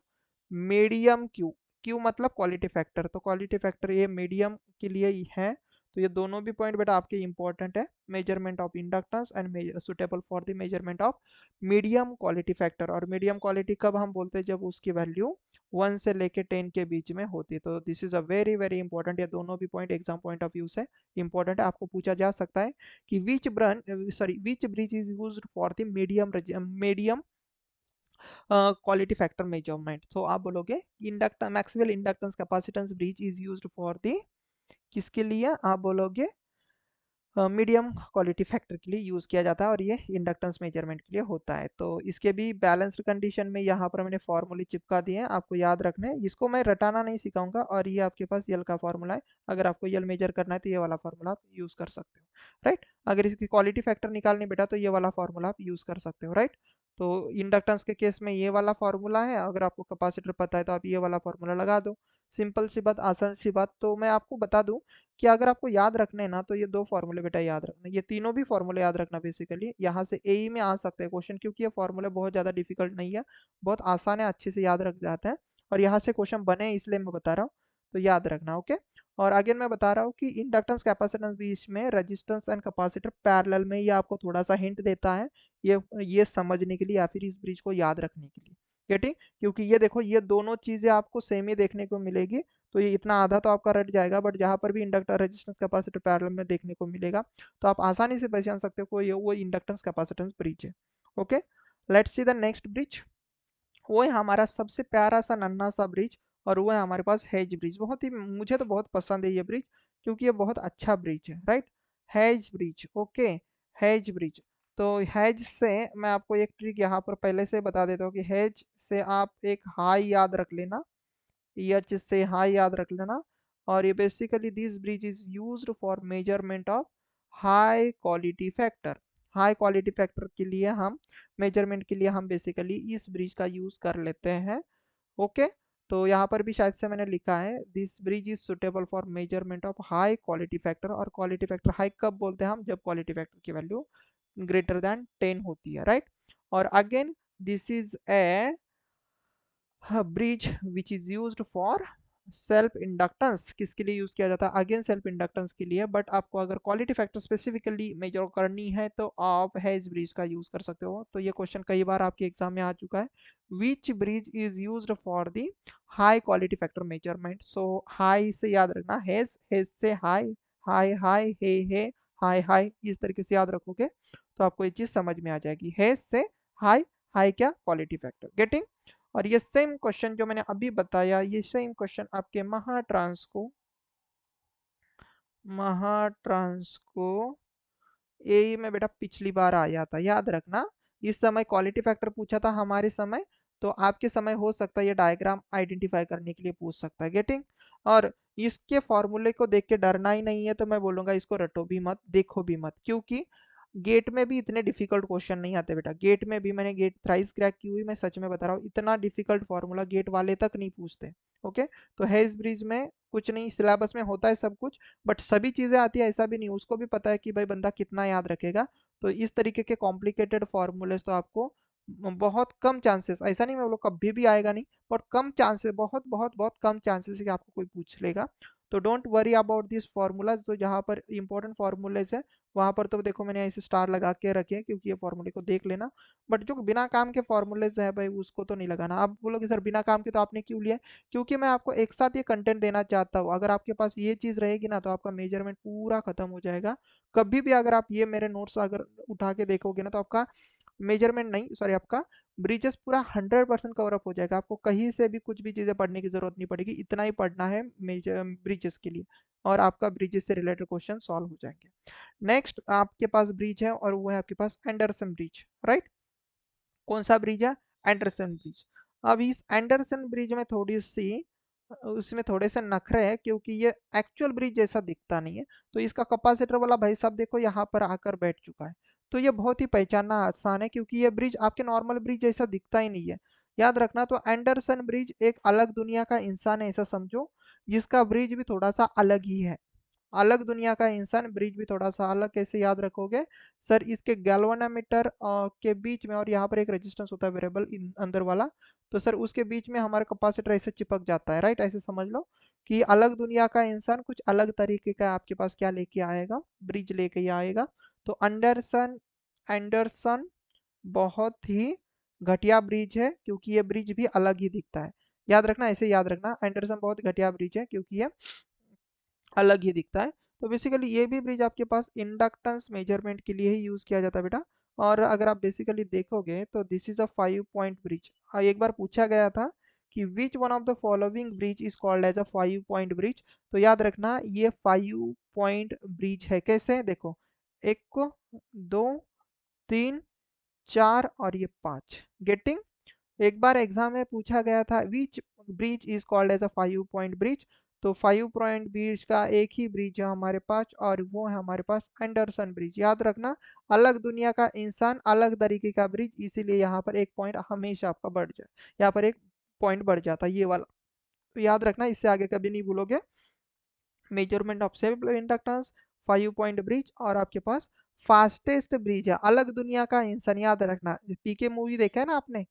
Speaker 1: medium Q. Q मतलब क्वालिटी फैक्टर, तो क्वालिटी फैक्टर ये मीडियम के लिए ही है। तो ये दोनों भी पॉइंट बेटा आपके इंपॉर्टेंट है, measurement of inductance and suitable for the measurement of medium quality factor. और मीडियम क्वालिटी कब हम बोलते हैं, जब उसकी वैल्यू 1 से लेके 10 के बीच में होती है। तो this is a very very important, ये दोनों भी point exam point of view से इंपॉर्टेंट है। आपको पूछा जा सकता है कि which bridge is used for the medium quality factor measurement. तो आप बोलोगे inductor Maxwell inductance capacitance bridge is used for the, किसके लिए आप बोलोगे, मीडियम क्वालिटी फैक्टर के लिए यूज किया जाता है, और ये इंडक्टेंस मेजरमेंट के लिए होता है। तो इसके भी बैलेंस्ड कंडीशन में यहाँ पर मैंने फॉर्मूले चिपका दिए हैं, आपको याद रखना है। इसको मैं रटाना नहीं सिखाऊंगा, और ये आपके पास यल का फॉर्मूला है, अगर आपको यल मेजर करना है तो ये वाला फॉर्मूला आप यूज कर सकते हो, राइट। अगर इसकी क्वालिटी फैक्टर निकालनी बेटा, तो ये वाला फॉर्मूला आप यूज कर सकते हो, राइट। तो इंडक्टेंस के केस में ये वाला फॉर्मूला है, अगर आपको कैपेसिटर पता है तो आप ये वाला फॉर्मूला लगा दो। सिंपल सी बात, आसान सी बात। तो मैं आपको बता दूं कि अगर आपको याद रखने हैं ना, तो ये दो फॉर्मूले बेटा याद रखना, ये तीनों भी फॉर्मूले याद रखना। बेसिकली यहाँ से एई में आ सकते हैं क्वेश्चन, क्योंकि ये फॉर्मूले बहुत ज़्यादा डिफिकल्ट नहीं है, बहुत आसान है, अच्छे से याद रख जाते हैं। और यहाँ से क्वेश्चन बने इसलिए मैं बता रहा हूँ, तो याद रखना। ओके। और आगे मैं बता रहा हूँ कि इंडक्टेंस कैपेसिटेंस बीच में रेजिस्टेंस एंड कैपेसिटर पैरेलल में, ये आपको थोड़ा सा हिंट देता है ये समझने के लिए या फिर इस ब्रिज को याद रखने के लिए। गेटिंग? क्योंकि ये देखो, ये दोनों चीजें आपको सेम ही देखने को मिलेगी, तो ये इतना आधा तो आपका रट जाएगा, बट जहां पर भी इंडक्टर रेजिस्टेंस कैपेसिटर पैरेलल में देखने को मिलेगा, तो आप आसानी से पहचान सकते हो को ये वो इंडक्टेंस कैपेसिटेंस ब्रिज है। Okay. Let's see the next bridge. वो है हमारा सबसे प्यारा सा नन्हा सा ब्रिज, और वो है हमारे पास हेज ब्रिज। बहुत ही, मुझे तो बहुत पसंद है ये ब्रिज, क्योंकि ये बहुत अच्छा ब्रिज है, right. Hedge bridge. Okay. Hedge bridge. तो हेज से मैं आपको एक ट्रिक यहाँ पर पहले से बता देता हूँ कि हेज से आप एक हाई याद रख लेना, एच से हाई याद रख लेना। और ये basically this bridge is used for measurement of high quality factor. High quality factor के लिए हम, मेजरमेंट के लिए हम बेसिकली इस ब्रिज का यूज कर लेते हैं। ओके। तो यहाँ पर भी शायद से मैंने लिखा है this bridge is suitable for measurement of high quality factor. और क्वालिटी फैक्टर हाई कब बोलते हैं हम, जब क्वालिटी फैक्टर की वैल्यू ग्रेटर देन 10 होती है, राइट। और again this is a bridge which is used for self inductance. किसके लिए यूज किया जाता है, अगेन सेल्फ इंडक्टेंस के लिए। बट आपको अगर क्वालिटी फैक्टर स्पेसिफिकली मेजर करनी है तो आप हेज ब्रिज का यूज कर सकते हो। तो ये क्वेश्चन कई बार आपके एग्जाम में आ चुका है, which bridge is used for the high quality factor measurement. So high से याद रखना, हेज, हेज से high, high high, Hay, high high, इस तरीके से याद रखोगे तो आपको ये चीज समझ में आ जाएगी। हेज से हाई, हाई क्या, क्वालिटी फैक्टर। गेटिंग? और ये सेम क्वेश्चन जो मैंने अभी बताया, ये सेम क्वेश्चन आपके महाट्रांसको ए में बेटा पिछली बार आया था, याद रखना। इस समय क्वालिटी फैक्टर पूछा था हमारे समय, तो आपके समय हो सकता है ये डायग्राम आइडेंटिफाई करने के लिए पूछ सकता है। गेटिंग? और इसके फॉर्मूले को देख के डरना ही नहीं है, तो मैं बोलूंगा इसको रटो भी मत, देखो भी मत, क्योंकि गेट में भी इतने डिफिकल्ट क्वेश्चन नहीं आते बेटा। गेट में भी, मैंने गेट थ्राइस क्रैक की हुई, मैं सच में बता रहा हूँ, इतना डिफिकल्ट फॉर्मूला गेट वाले तक नहीं पूछते। ओके। तो हेज ब्रिज में कुछ नहीं, सिलेबस में होता है सब कुछ, बट सभी चीजें आती है ऐसा भी नहीं, उसको भी पता है कि भाई बंदा कितना याद रखेगा। तो इस तरीके के कॉम्प्लिकेटेड फॉर्मूलेस तो आपको बहुत कम चांसेस, ऐसा नहीं मैं बोलो कभी भी आएगा नहीं, बट कम चांसेस, बहुत बहुत बहुत कम चांसेस है कि आपको कोई पूछ लेगा। तो don't worry about this formula. तो जहाँ पर इंपॉर्टेंट फॉर्मूलेज है वहां पर तो देखो मैंने ऐसे स्टार लगा के रखे हैं, क्योंकि ये फॉर्मूले को देख लेना। बट जो बिना काम के फॉर्मूलेज है भाई, उसको तो नहीं लगाना। आप बोलोगे सर बिना काम के तो आपने क्यों लिया? क्योंकि मैं आपको एक साथ ये कंटेंट देना चाहता हूँ। अगर आपके पास ये चीज रहेगी ना, तो आपका मेजरमेंट पूरा खत्म हो जाएगा। कभी भी अगर आप ये मेरे नोट्स अगर उठा के देखोगे ना, तो आपका मेजरमेंट नहीं, सॉरी, आपका ब्रिजेस पूरा 100% कवर अप हो जाएगा। आपको कहीं से भी कुछ भी चीजें पढ़ने की जरूरत नहीं पड़ेगी, इतना ही पढ़ना है मेजर ब्रिजेस के लिए, और आपका ब्रिजेस से रिलेटेड क्वेश्चन सॉल्व हो जाएंगे। नेक्स्ट आपके पास ब्रिज है, और वो है आपके पास एंडरसन ब्रिज, राइट। कौन सा ब्रिज है? Anderson bridge. अब इस एंडरसन ब्रिज में थोड़ी सी, उसमें थोड़े से नखरे हैं, क्योंकि ये एक्चुअल ब्रिज जैसा दिखता नहीं है। तो इसका कैपेसिटर वाला भाई साहब देखो यहाँ पर आकर बैठ चुका है। तो ये बहुत ही पहचानना आसान है, क्योंकि ये ब्रिज आपके नॉर्मल ब्रिज जैसा दिखता ही नहीं है। याद रखना, तो एंडरसन ब्रिज एक अलग दुनिया का इंसान है, ऐसा समझो, जिसका ब्रिज भी थोड़ा सा अलग ही है। अलग दुनिया का इंसान, ब्रिज भी थोड़ा सा अलग, कैसे याद रखोगे सर? इसके गैल्वेनोमीटर के बीच में, और यहाँ पर एक रेजिस्टेंस होता है वेरिएबल अंदर वाला, तो सर उसके बीच में हमारा कैपेसिटर ऐसे चिपक जाता है, राइट। ऐसे समझ लो कि अलग दुनिया का इंसान कुछ अलग तरीके का आपके पास क्या लेके आएगा, ब्रिज लेके ही आएगा। तो एंडरसन, एंडरसन बहुत ही घटिया ब्रिज है, क्योंकि ये ब्रिज भी अलग ही दिखता है। याद रखना, ऐसे याद रखना, एंडरसन बहुत घटिया ब्रिज है, क्योंकि ये अलग ही दिखता है। तो बेसिकली ये भी ब्रिज आपके पास इंडक्टेंस मेजरमेंट के लिए ही यूज किया जाता है बेटा। और अगर आप बेसिकली देखोगे तो this is a 5 point bridge. एक बार पूछा गया था कि which one of the following bridge is called as a 5 point bridge. तो याद रखना ये 5 पॉइंट ब्रिज है। कैसे? देखो, एक, दो, तीन, चार और ये पांच। गेटिंग? एक बार एग्जाम में पूछा गया था which bridge is called as a 5 point bridge. तो 5 पॉइंट ब्रिज का एक ही ब्रिज है हमारे पास, और वो है हमारे पास एंडरसन ब्रिज। याद रखना, अलग दुनिया का इंसान, अलग तरीके का ब्रिज, इसीलिए यहाँ पर एक पॉइंट हमेशा आपका बढ़ जाए, यहाँ पर एक पॉइंट बढ़ जाता है, ये वाला तो याद रखना, इससे आगे कभी नहीं भूलोगे। Measurement of self inductance, 5 point bridge, और आपके पास फास्टेस्ट ब्रिज है अलग दुनिया का इंसान, याद रखना। पीके मूवी देखा है ना आपने?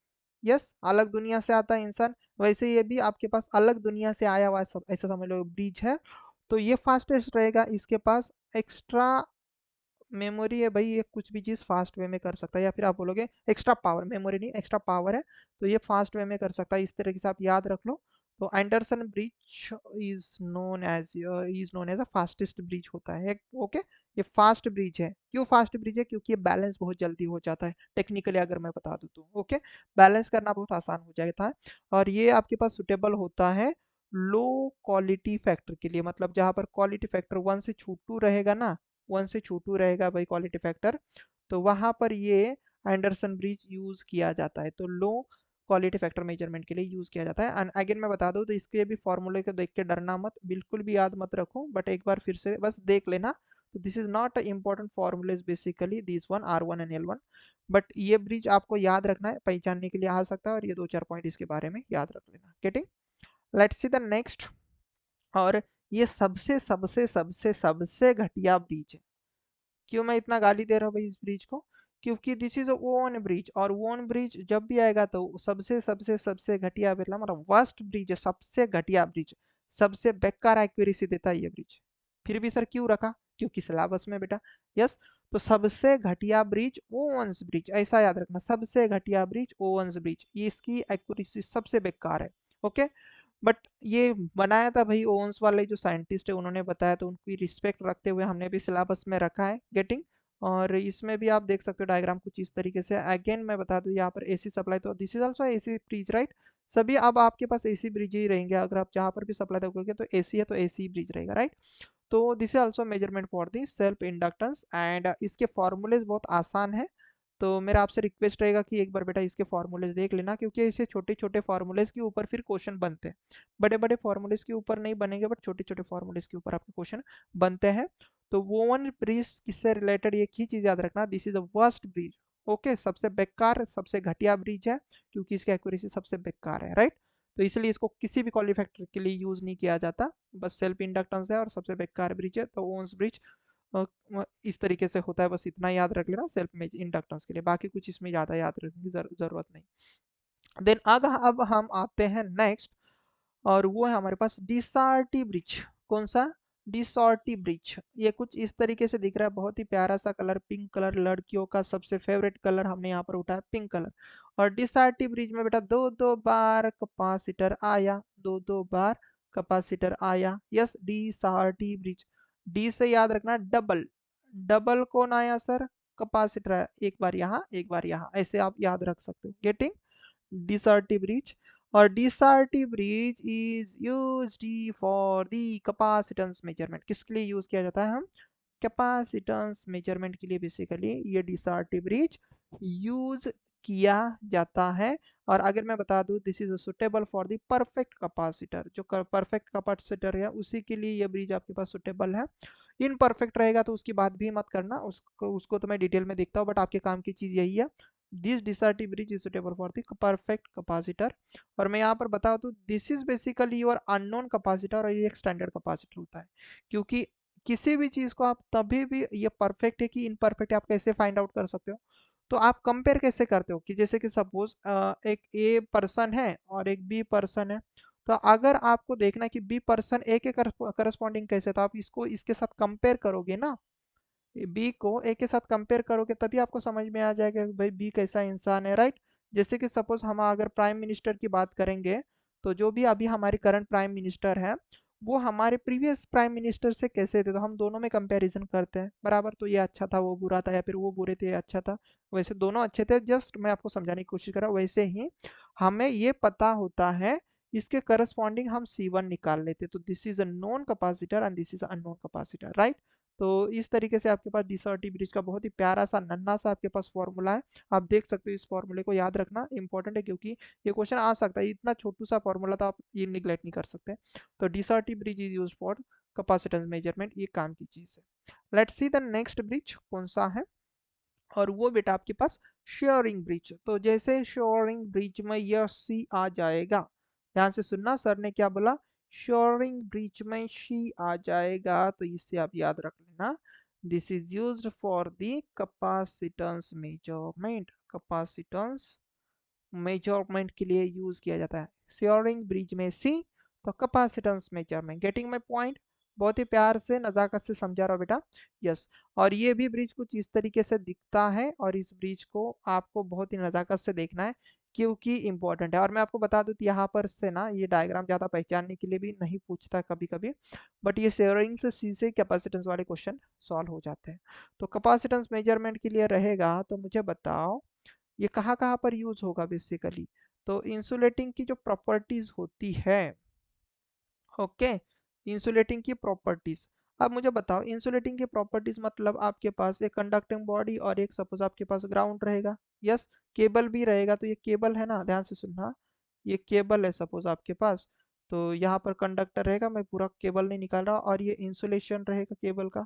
Speaker 1: यस, अलग दुनिया से आता है इंसान, वैसे ये भी आपके पास अलग दुनिया से आया हुआ सब ऐसा समझ लो ब्रिज है। तो ये फास्टेस्ट रहेगा, इसके पास एक्स्ट्रा मेमोरी है भाई, ये कुछ भी चीज़ फास्ट वे में कर सकता है, या फिर आप बोलोगे एक्स्ट्रा पावर, मेमोरी नहीं एक्स्ट्रा पावर है, तो ये फास्ट वे में कर सकता है, इस तरीके से आप याद रख लो। तो Anderson bridge is known as a fastest bridge होता है, ओके। ये फास्ट ब्रिज है, क्यों फास्ट ब्रिज है? क्योंकि ये बैलेंस बहुत जल्दी हो जाता है, टेक्निकली अगर मैं बता दूं तो, ओके। बैलेंस करना बहुत आसान हो जाता है, और ये आपके पास सुटेबल होता है लो क्वालिटी फैक्टर के लिए, मतलब जहां पर क्वालिटी फैक्टर 1 से छोटू रहेगा ना, 1 से छोटू रहेगा भाई क्वालिटी फैक्टर, तो वहां पर ये एंडरसन ब्रिज यूज किया जाता है, तो लो क्वालिटी फैक्टर मेजरमेंट के लिए यूज किया जाता है। एंड अगेन मैं बता दूं, तो इसके भी फॉर्मूले को देख के डरना मत, बिल्कुल भी याद मत रखो, बट एक बार फिर से बस देख लेना। तो this is not a important formulas, basically this one R1 and L1, but ये ब्रिज आपको याद रखना है, पहचानने के लिए आ सकता है, और ये 2-4 पॉइंट इसके बारे में याद रख लेना, getting. Let's see the next. और ये सबसे सबसे सबसे सबसे घटिया ब्रिज है। क्यों मैं इतना गाली दे रहा हूँ भाई इस ब्रिज को? क्योंकि दिस इज ओन ब्रिज, और ओन ब्रिज जब भी आएगा तो सबसे सबसे सबसे घटिया, मतलब वर्स्ट ब्रिज है, सबसे घटिया ब्रिज, सबसे बेकार एक्यूरेसी देता है ये ब्रिज। फिर भी सर क्यों रखा? क्योंकि सिलेबस में बेटा। यस, तो सबसे घटिया ब्रिज ओवंस ब्रिज, ऐसा याद रखना, सबसे घटिया ब्रिज ओवंस ब्रिज, ये इसकी एक्यूरेसी सबसे बेकार है, ओके। बट ये बनाया था भाई ओवंस वाले जो साइंटिस्ट है, उन्होंने बताया, तो उनकी रिस्पेक्ट रखते हुए हमने भी सिलेबस में रखा है, गेटिंग। और इसमें भी आप देख सकते हो डायग्राम कुछ इस तरीके से। अगेन मैं बता दूं, यहाँ पर एसी सप्लाई, तो this is also AC bridge, right. सभी अब आपके पास एसी ब्रिज ही रहेंगे, अगर आप जहाँ पर भी सप्लाई दोगे तो एसी है तो एसी ब्रिज रहेगा, राइट। तो this is also measurement for the self inductance, and इसके फॉर्मूलेज बहुत आसान है। तो मेरा आपसे रिक्वेस्ट रहेगा कि एक बार बेटा इसके फॉर्मूलेज देख लेना, क्योंकि इसे छोटे छोटे फॉर्मूलेज के ऊपर फिर क्वेश्चन बनते हैं। बड़े बड़े फॉर्मूलेज के ऊपर नहीं बनेंगे, बट छोटे छोटे फॉर्मूलेज के ऊपर आपके क्वेश्चन बनते हैं। तो वोवन ब्रिज किससे रिलेटेड, एक ही चीज याद रखना, this is the worst bridge, okay. सबसे बेकार सबसे घटिया ब्रिज है, क्योंकि इसकी एक्यूरेसी सबसे बेकार है, राइट। तो इसलिए इसको किसी भी क्वालिफैक्टर के लिए यूज नहीं किया जाता, बस सेल्फ इंडक्टेंस है और सबसे बेकार ब्रिज है, तो ओन्स ब्रिज इस तरीके से होता है, बस इतना याद रख लेना सेल्फ में इंडक्टेंस के लिए, बाकी कुछ इसमें ज़्यादा याद रखने की जरूरत नहीं। देन अब हम आते हैं नेक्स्ट, और वो है हमारे पास डिसार्टी ब्रिज। कौन सा? डिसॉर्टी ब्रिज। ये कुछ इस तरीके से दिख रहा है, बहुत ही प्यारा सा कलर, पिंक कलर, लड़कियों का सबसे फेवरेट कलर हमने यहाँ पर उठाया पिंक कलर। और डिसआरटी ब्रिज में बेटा दो दो बार कैपेसिटर आया, दो दो बार कैपेसिटर आया, यस डिसआरटी ब्रिज। डी से याद रखना डबल, डबल कौन आया सर? कैपेसिटर आया, एक बार यहाँ एक बार यहाँ, ऐसे आप याद रख सकते हो, गेटिंग। डिसर्टी ब्रिज, और De Sauty bridge is used for the capacitance measurement. किसके लिए यूज किया जाता है? हम कैपेसिटेंस मेजरमेंट के लिए बेसिकली ये डिसर्टी ब्रिज यूज किया जाता है। और अगर मैं बता दूं, this is suitable for the perfect capacitor, जो परफेक्ट कैपेसिटर है उसी के लिए ये ब्रिज आपके पास सुटेबल है। इनपरफेक्ट रहेगा तो उसकी बात भी मत करना, उसको तो मैं डिटेल में देखता हूँ, बट आपके काम की चीज यही है। This De Sauty bridge is suitable for the perfect capacitor. और मैं यहाँ पर बताऊँ तो this is basically your unknown capacitor, और ये एक स्टैंडर्ड कैपेसिटर होता है। क्योंकि किसी भी चीज को आप तभी भी ये परफेक्ट है कि इनपरफेक्ट है आप कैसे फाइंड आउट कर सकते हो? तो आप कंपेयर कैसे करते हो कि जैसे कि सपोज एक ए पर्सन है और एक बी पर्सन है, तो अगर आपको देखना है कि बी पर्सन ए के करस्पॉन्डिंग कैसे, तो आप इसको इसके साथ कंपेयर करोगे ना, बी को ए के साथ कंपेयर करोगे, तभी आपको समझ में आ जाएगा कि भाई बी कैसा इंसान है, राइट। जैसे कि सपोज हम अगर प्राइम मिनिस्टर की बात करेंगे, तो जो भी अभी हमारे करंट प्राइम मिनिस्टर है, वो हमारे प्रीवियस प्राइम मिनिस्टर से कैसे थे, तो हम दोनों में कंपैरिजन करते हैं बराबर। तो ये अच्छा था वो बुरा था, या फिर वो बुरे थे ये अच्छा था, वैसे दोनों अच्छे थे, जस्ट मैं आपको समझाने की कोशिश कर रहा हूँ। वैसे ही हमें ये पता होता है, इसके करस्पॉन्डिंग हम C1 निकाल लेते, तो this is a known capacitor and this is unknown capacitor, right. तो इस तरीके से आपके पास डिसऑर्टी ब्रिज का बहुत ही प्यारा सा नन्ना सा आपके पास फॉर्मूला है, आप देख सकते हो। इस फॉर्मूले को याद रखना इंपॉर्टेंट है, क्योंकि ये क्वेश्चन आ सकता है, इतना छोटू सा फॉर्मूला तो आप ये निगलेक्ट नहीं कर सकते। तो De Sauty bridge is use for capacitance measurement, ये काम की चीज है। Let's see the next bridge कौन सा है, और वो बेटा आपके पास शेयरिंग ब्रिज। तो जैसे शेयरिंग ब्रिज में यह सी आ जाएगा, ध्यान से सुनना, सर ने क्या बोला, श्योरिंग ब्रीच में शी आ जाएगा, तो इससे आप याद रख लेना, this is used for the capacitance measurement, capacitance measurement के लिए यूज किया जाता है। श्योरिंग ब्रिज में सी, तो capacitance measurement. Getting my point? बहुत ही प्यार से नजाकत से समझा रहा हो बेटा। यस। और ये भी ब्रिज कुछ इस तरीके से दिखता है, और इस ब्रिज को आपको बहुत ही नजाकत से देखना है क्योंकि इंपॉर्टेंट है। और मैं आपको बता दूं यहाँ पर से ना, ये डायग्राम ज्यादा पहचानने के लिए भी नहीं पूछता कभी कभी, बट ये शेयरिंग से सी से कैपेसिटेंस वाले क्वेश्चन सॉल्व हो जाते हैं। तो कैपेसिटेंस मेजरमेंट के लिए रहेगा, तो मुझे बताओ ये कहाँ कहाँ पर यूज होगा बेसिकली। तो इंसुलेटिंग की जो प्रॉपर्टीज होती है, ओके, इंसुलेटिंग की प्रॉपर्टीज। अब मुझे बताओ इंसुलेटिंग की प्रॉपर्टीज मतलब आपके पास एक कंडक्टिंग बॉडी और एक सपोज आपके पास ग्राउंड रहेगा। यस। केबल भी रहेगा, तो ये केबल है ना, ध्यान से सुनना, ये केबल है सपोज आपके पास। तो यहाँ पर कंडक्टर रहेगा, मैं पूरा केबल नहीं निकाल रहा, और ये इंसुलेशन रहेगा केबल का,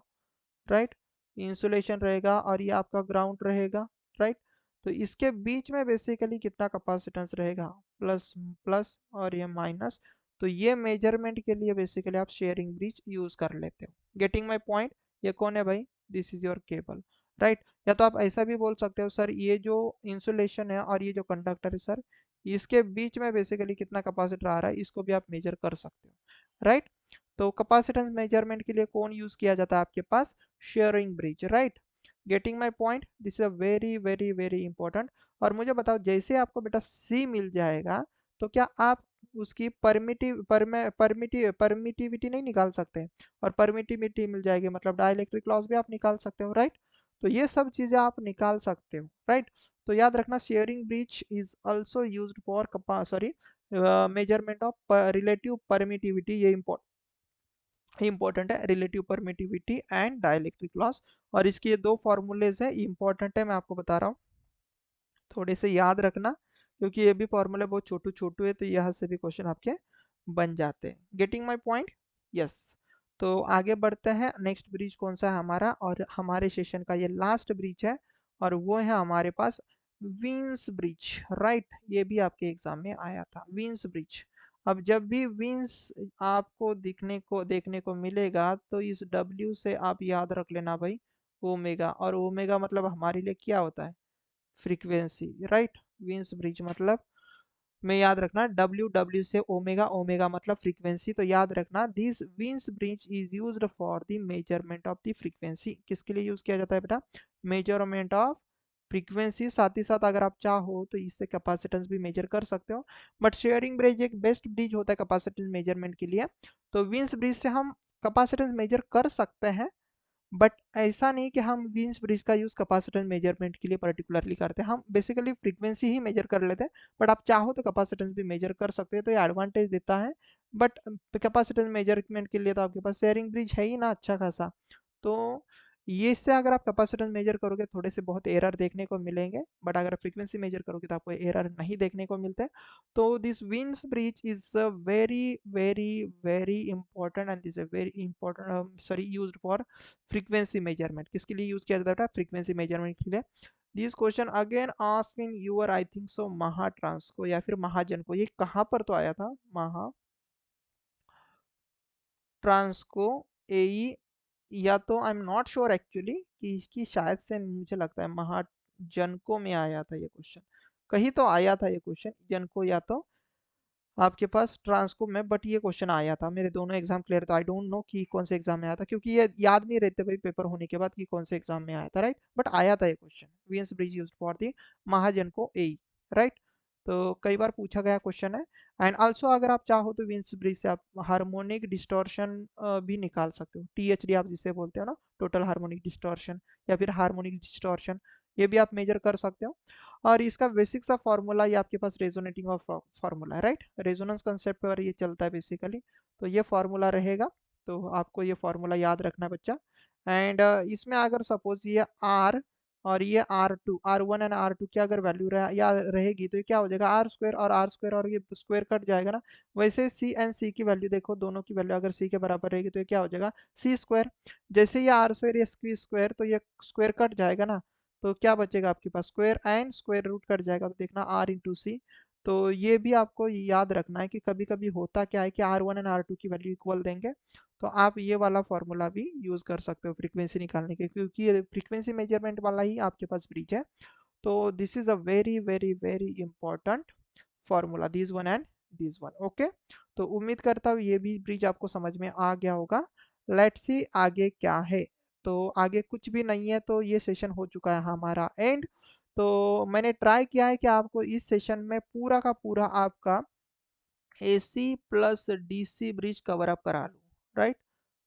Speaker 1: राइट, इंसुलेशन रहेगा, और ये आपका ग्राउंड रहेगा, राइट। तो इसके बीच में बेसिकली कितना कैपेसिटेंस रहेगा, प्लस प्लस और ये माइनस। तो ये मेजरमेंट के लिए बेसिकली आप शेयरिंग ब्रिज यूज कर लेते हो। Getting my point? ये कौन है भाई, this is your cable, right. या तो आप ऐसा भी बोल सकते हो, सर ये जो इंसुलेशन है और ये जो कंडक्टर है सर, इसके बीच में बेसिकली कितना कैपेसिटर आ रहा है, इसको भी आप मेजर कर सकते हो, राइट। तो कैपेसिटेंस मेजरमेंट के लिए कौन यूज किया जाता है आपके पास, Schering bridge, right. Getting my point? This is a very very very important. और मुझे बताओ जैसे आपको बेटा सी मिल जाएगा, तो क्या आप उसकी परमिटिविटी नहीं निकाल सकते, और परमिटिविटी मिल जाएगी मतलब डाइलेक्ट्रिक लॉस भी आप निकाल सकते हो, राइट। तो ये सब चीजें आप निकाल सकते हो, राइट। तो याद रखना Schering bridge is also used for sorry measurement of relative permittivity, ये इंपॉर्टेंट है, relative permittivity and dielectric loss. और इसके ये दो फॉर्मूलेज है, इंपॉर्टेंट है, मैं आपको बता रहा हूँ, थोड़े से याद रखना, क्योंकि ये भी फॉर्मूले बहुत छोटू छोटू है, तो यहाँ से भी क्वेश्चन आपके बन जाते हैं। Getting my point? यस। तो आगे बढ़ते हैं, नेक्स्ट ब्रिज कौन सा है हमारा, और हमारे सेशन का ये लास्ट ब्रिज है, और वो है हमारे पास विंस ब्रिज, राइट। ये भी आपके एग्जाम में आया था, विंस ब्रिज। अब जब भी विंस आपको देखने को मिलेगा, तो इस डब्ल्यू से आप याद रख लेना भाई ओमेगा, और ओमेगा मतलब हमारे लिए क्या होता है, फ्रीक्वेंसी, राइट। विंस ब्रिज मतलब में याद रखना डब्ल्यू, डब्ल्यू से ओमेगा, ओमेगा मतलब फ्रीक्वेंसी। तो याद रखना this Wien bridge is used for the measurement of the frequency. किसके लिए यूज किया जाता है बेटा, मेजरमेंट ऑफ फ्रीक्वेंसी। साथ ही साथ अगर आप चाहो तो इससे कैपेसिटेंस भी मेजर कर सकते हो, बट शेयरिंग ब्रिज एक बेस्ट ब्रिज होता है कैपेसिटेंस मेजरमेंट के लिए। तो विंस ब्रिज से हम कैपेसिटेंस मेजर कर सकते हैं, बट ऐसा नहीं कि हम विंस ब्रिज का यूज कैपेसिटेंस मेजरमेंट के लिए पर्टिकुलरली करते हैं, हम बेसिकली फ्रीक्वेंसी ही मेजर कर लेते हैं। बट आप चाहो तो कैपेसिटेंस भी मेजर कर सकते हैं, तो ये एडवांटेज देता है। बट कैपेसिटेंस मेजरमेंट के लिए तो आपके पास शेयरिंग ब्रिज है ही ना अच्छा खासा। तो ये से अगर आप कैपेसिटेंस मेजर करोगे थोड़े से बहुत एरर देखने को मिलेंगे, बट अगर फ्रीक्वेंसी मेजर करोगे तो आपको एरर नहीं देखने को मिलते। तो this Wien bridge is very very very important, and this very important sorry used for frequency measurement. किसके लिए यूज किया जाता है, फ्रीक्वेंसी मेजरमेंट के लिए। This question again ask in your I think so Mahatransco या फिर महाजन को, ये कहाँ पर तो आया था, महा ट्रांसको एई, या तो I am not sure actually कि इसकी शायद से मुझे लगता है महाजनको में आया था ये क्वेश्चन, कहीं तो आया था ये क्वेश्चन जनको या तो आपके पास ट्रांसको में, बट ये क्वेश्चन आया था मेरे दोनों एग्जाम क्लियर, तो आई डोंट नो कि कौन से एग्जाम में आया था, क्योंकि ये याद नहीं रहते भाई पेपर होने के बाद कि कौन से एग्जाम में आया था, राइट। बट आया था ये question, Wien's bridge used for the महाजनको एई, राइट। तो कई बार पूछा गया क्वेश्चन है। एंड आल्सो अगर आप चाहो तो वीएस ब्रिज से आप हार्मोनिक डिस्टॉर्शन भी निकाल सकते हो, टीएचडी आप जिसे बोलते हो ना, टोटल हार्मोनिक डिस्टॉर्शन या फिर हार्मोनिक डिस्टॉर्शन, ये भी आप मेजर कर सकते हो। और इसका बेसिक सा फॉर्मूला ये आपके पास रेजोनेटिंग ऑफ फॉर्मूला है, राइट, रेजोनेंस कंसेप्ट पर ये चलता है बेसिकली। तो ये फॉर्मूला रहेगा, तो आपको ये फॉर्मूला याद रखना है बच्चा। एंड इसमें अगर सपोज ये आर और ये R2, R1 एंड R2 की अगर वैल्यू या रहेगी, तो ये क्या हो जाएगा, आर स्क्वायर और आर स्क्वायर, और ये स्क्वायर कट जाएगा ना। वैसे सी एंड सी की वैल्यू देखो, दोनों की वैल्यू अगर सी के बराबर रहेगी तो ये क्या हो जाएगा, सी स्क्वायर। जैसे ये आर स्क्वायर ये सी स्क्वायर, तो ये स्क्वायर कट जाएगा ना, तो क्या बचेगा आपके पास, square and square root cut जाएगा, तो देखना आर इंटू सी। तो ये भी आपको याद रखना है कि कभी-कभी होता क्या है कि R1 एंड R2 की वैल्यू इक्वल देंगे, तो आप ये वाला फ़ॉर्मूला भी यूज़ कर सकते हो फ्रीक्वेंसी निकालने के, क्योंकि ये फ्रीक्वेंसी मेजरमेंट वाला ही आपके पास ब्रिज है। तो this is a very, very, very important formula, this one and this one, okay. तो उम्मीद करता हूँ ये भी ब्रिज आपको समझ में आ गया होगा। लेट्स सी आगे क्या है। तो आगे कुछ भी नहीं है, तो ये सेशन हो चुका है हमारा एंड। तो मैंने ट्राई किया है कि आपको इस सेशन में पूरा का पूरा आपका AC plus DC bridge cover up करा लूँ, राइट?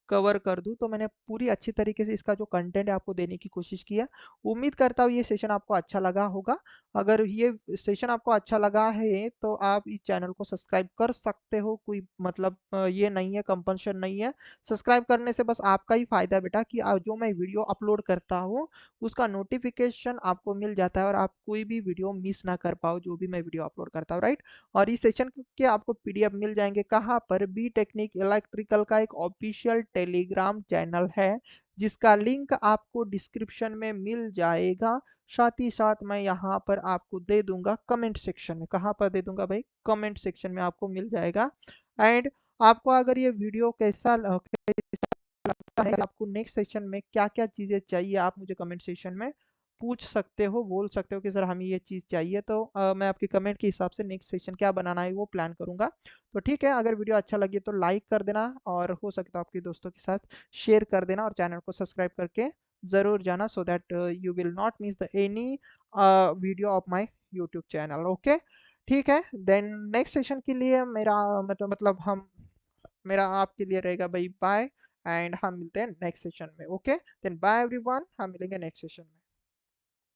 Speaker 1: कवर कर दूँ, तो मैंने पूरी अच्छी तरीके से इसका जो कंटेंट है आपको देने की कोशिश की है। उम्मीद करता हूँ ये सेशन आपको अच्छा लगा होगा। अगर ये सेशन आपको अच्छा लगा है तो आप इस चैनल को सब्सक्राइब कर सकते हो, कोई मतलब ये नहीं है, कंपल्शन नहीं है। सब्सक्राइब करने से बस आपका ही फ़ायदा है बेटा कि जो मैं वीडियो अपलोड करता हूँ उसका नोटिफ़िकेशन आपको मिल जाता है और आप कोई भी वीडियो मिस ना कर पाओ, जो भी मैं वीडियो अपलोड करता हूँ, राइट? और इस सेशन के आपको पीडीएफ मिल जाएँगे कहाँ पर? बी टेक्निक इलेक्ट्रिकल का एक ऑफिशियल टेलीग्राम चैनल है, जिसका लिंक आपको डिस्क्रिप्शन में मिल जाएगा। साथ ही साथ मैं यहाँ पर आपको दे दूँगा कमेंट सेक्शन में। कहाँ पर दे दूँगा भाई? कमेंट सेक्शन में आपको मिल जाएगा। एंड आपको अगर ये वीडियो लगता है कि आपको नेक्स्ट सेशन में क्या-क्या चीज़ें चाहिए, आप मुझे कमेंट सेक्शन में पूछ सकते हो, बोल सकते हो कि सर हमें ये चीज़ चाहिए, तो मैं आपके कमेंट के हिसाब से नेक्स्ट सेशन क्या बनाना है वो प्लान करूँगा। तो ठीक है, अगर वीडियो अच्छा लगे तो लाइक कर देना और हो सके तो आपके दोस्तों के साथ शेयर कर देना और चैनल को सब्सक्राइब करके ज़रूर जाना, so that you will not miss the any video of my YouTube channel, okay? ठीक है, देन नेक्स्ट सेशन के लिए मेरा मतलब हम मेरा आपके लिए रहेगा भाई बाय। एंड हम मिलते हैं नेक्स्ट सेशन में, ओके? देन बाय एवरीवन, हम मिलेंगे नेक्स्ट सेशन में।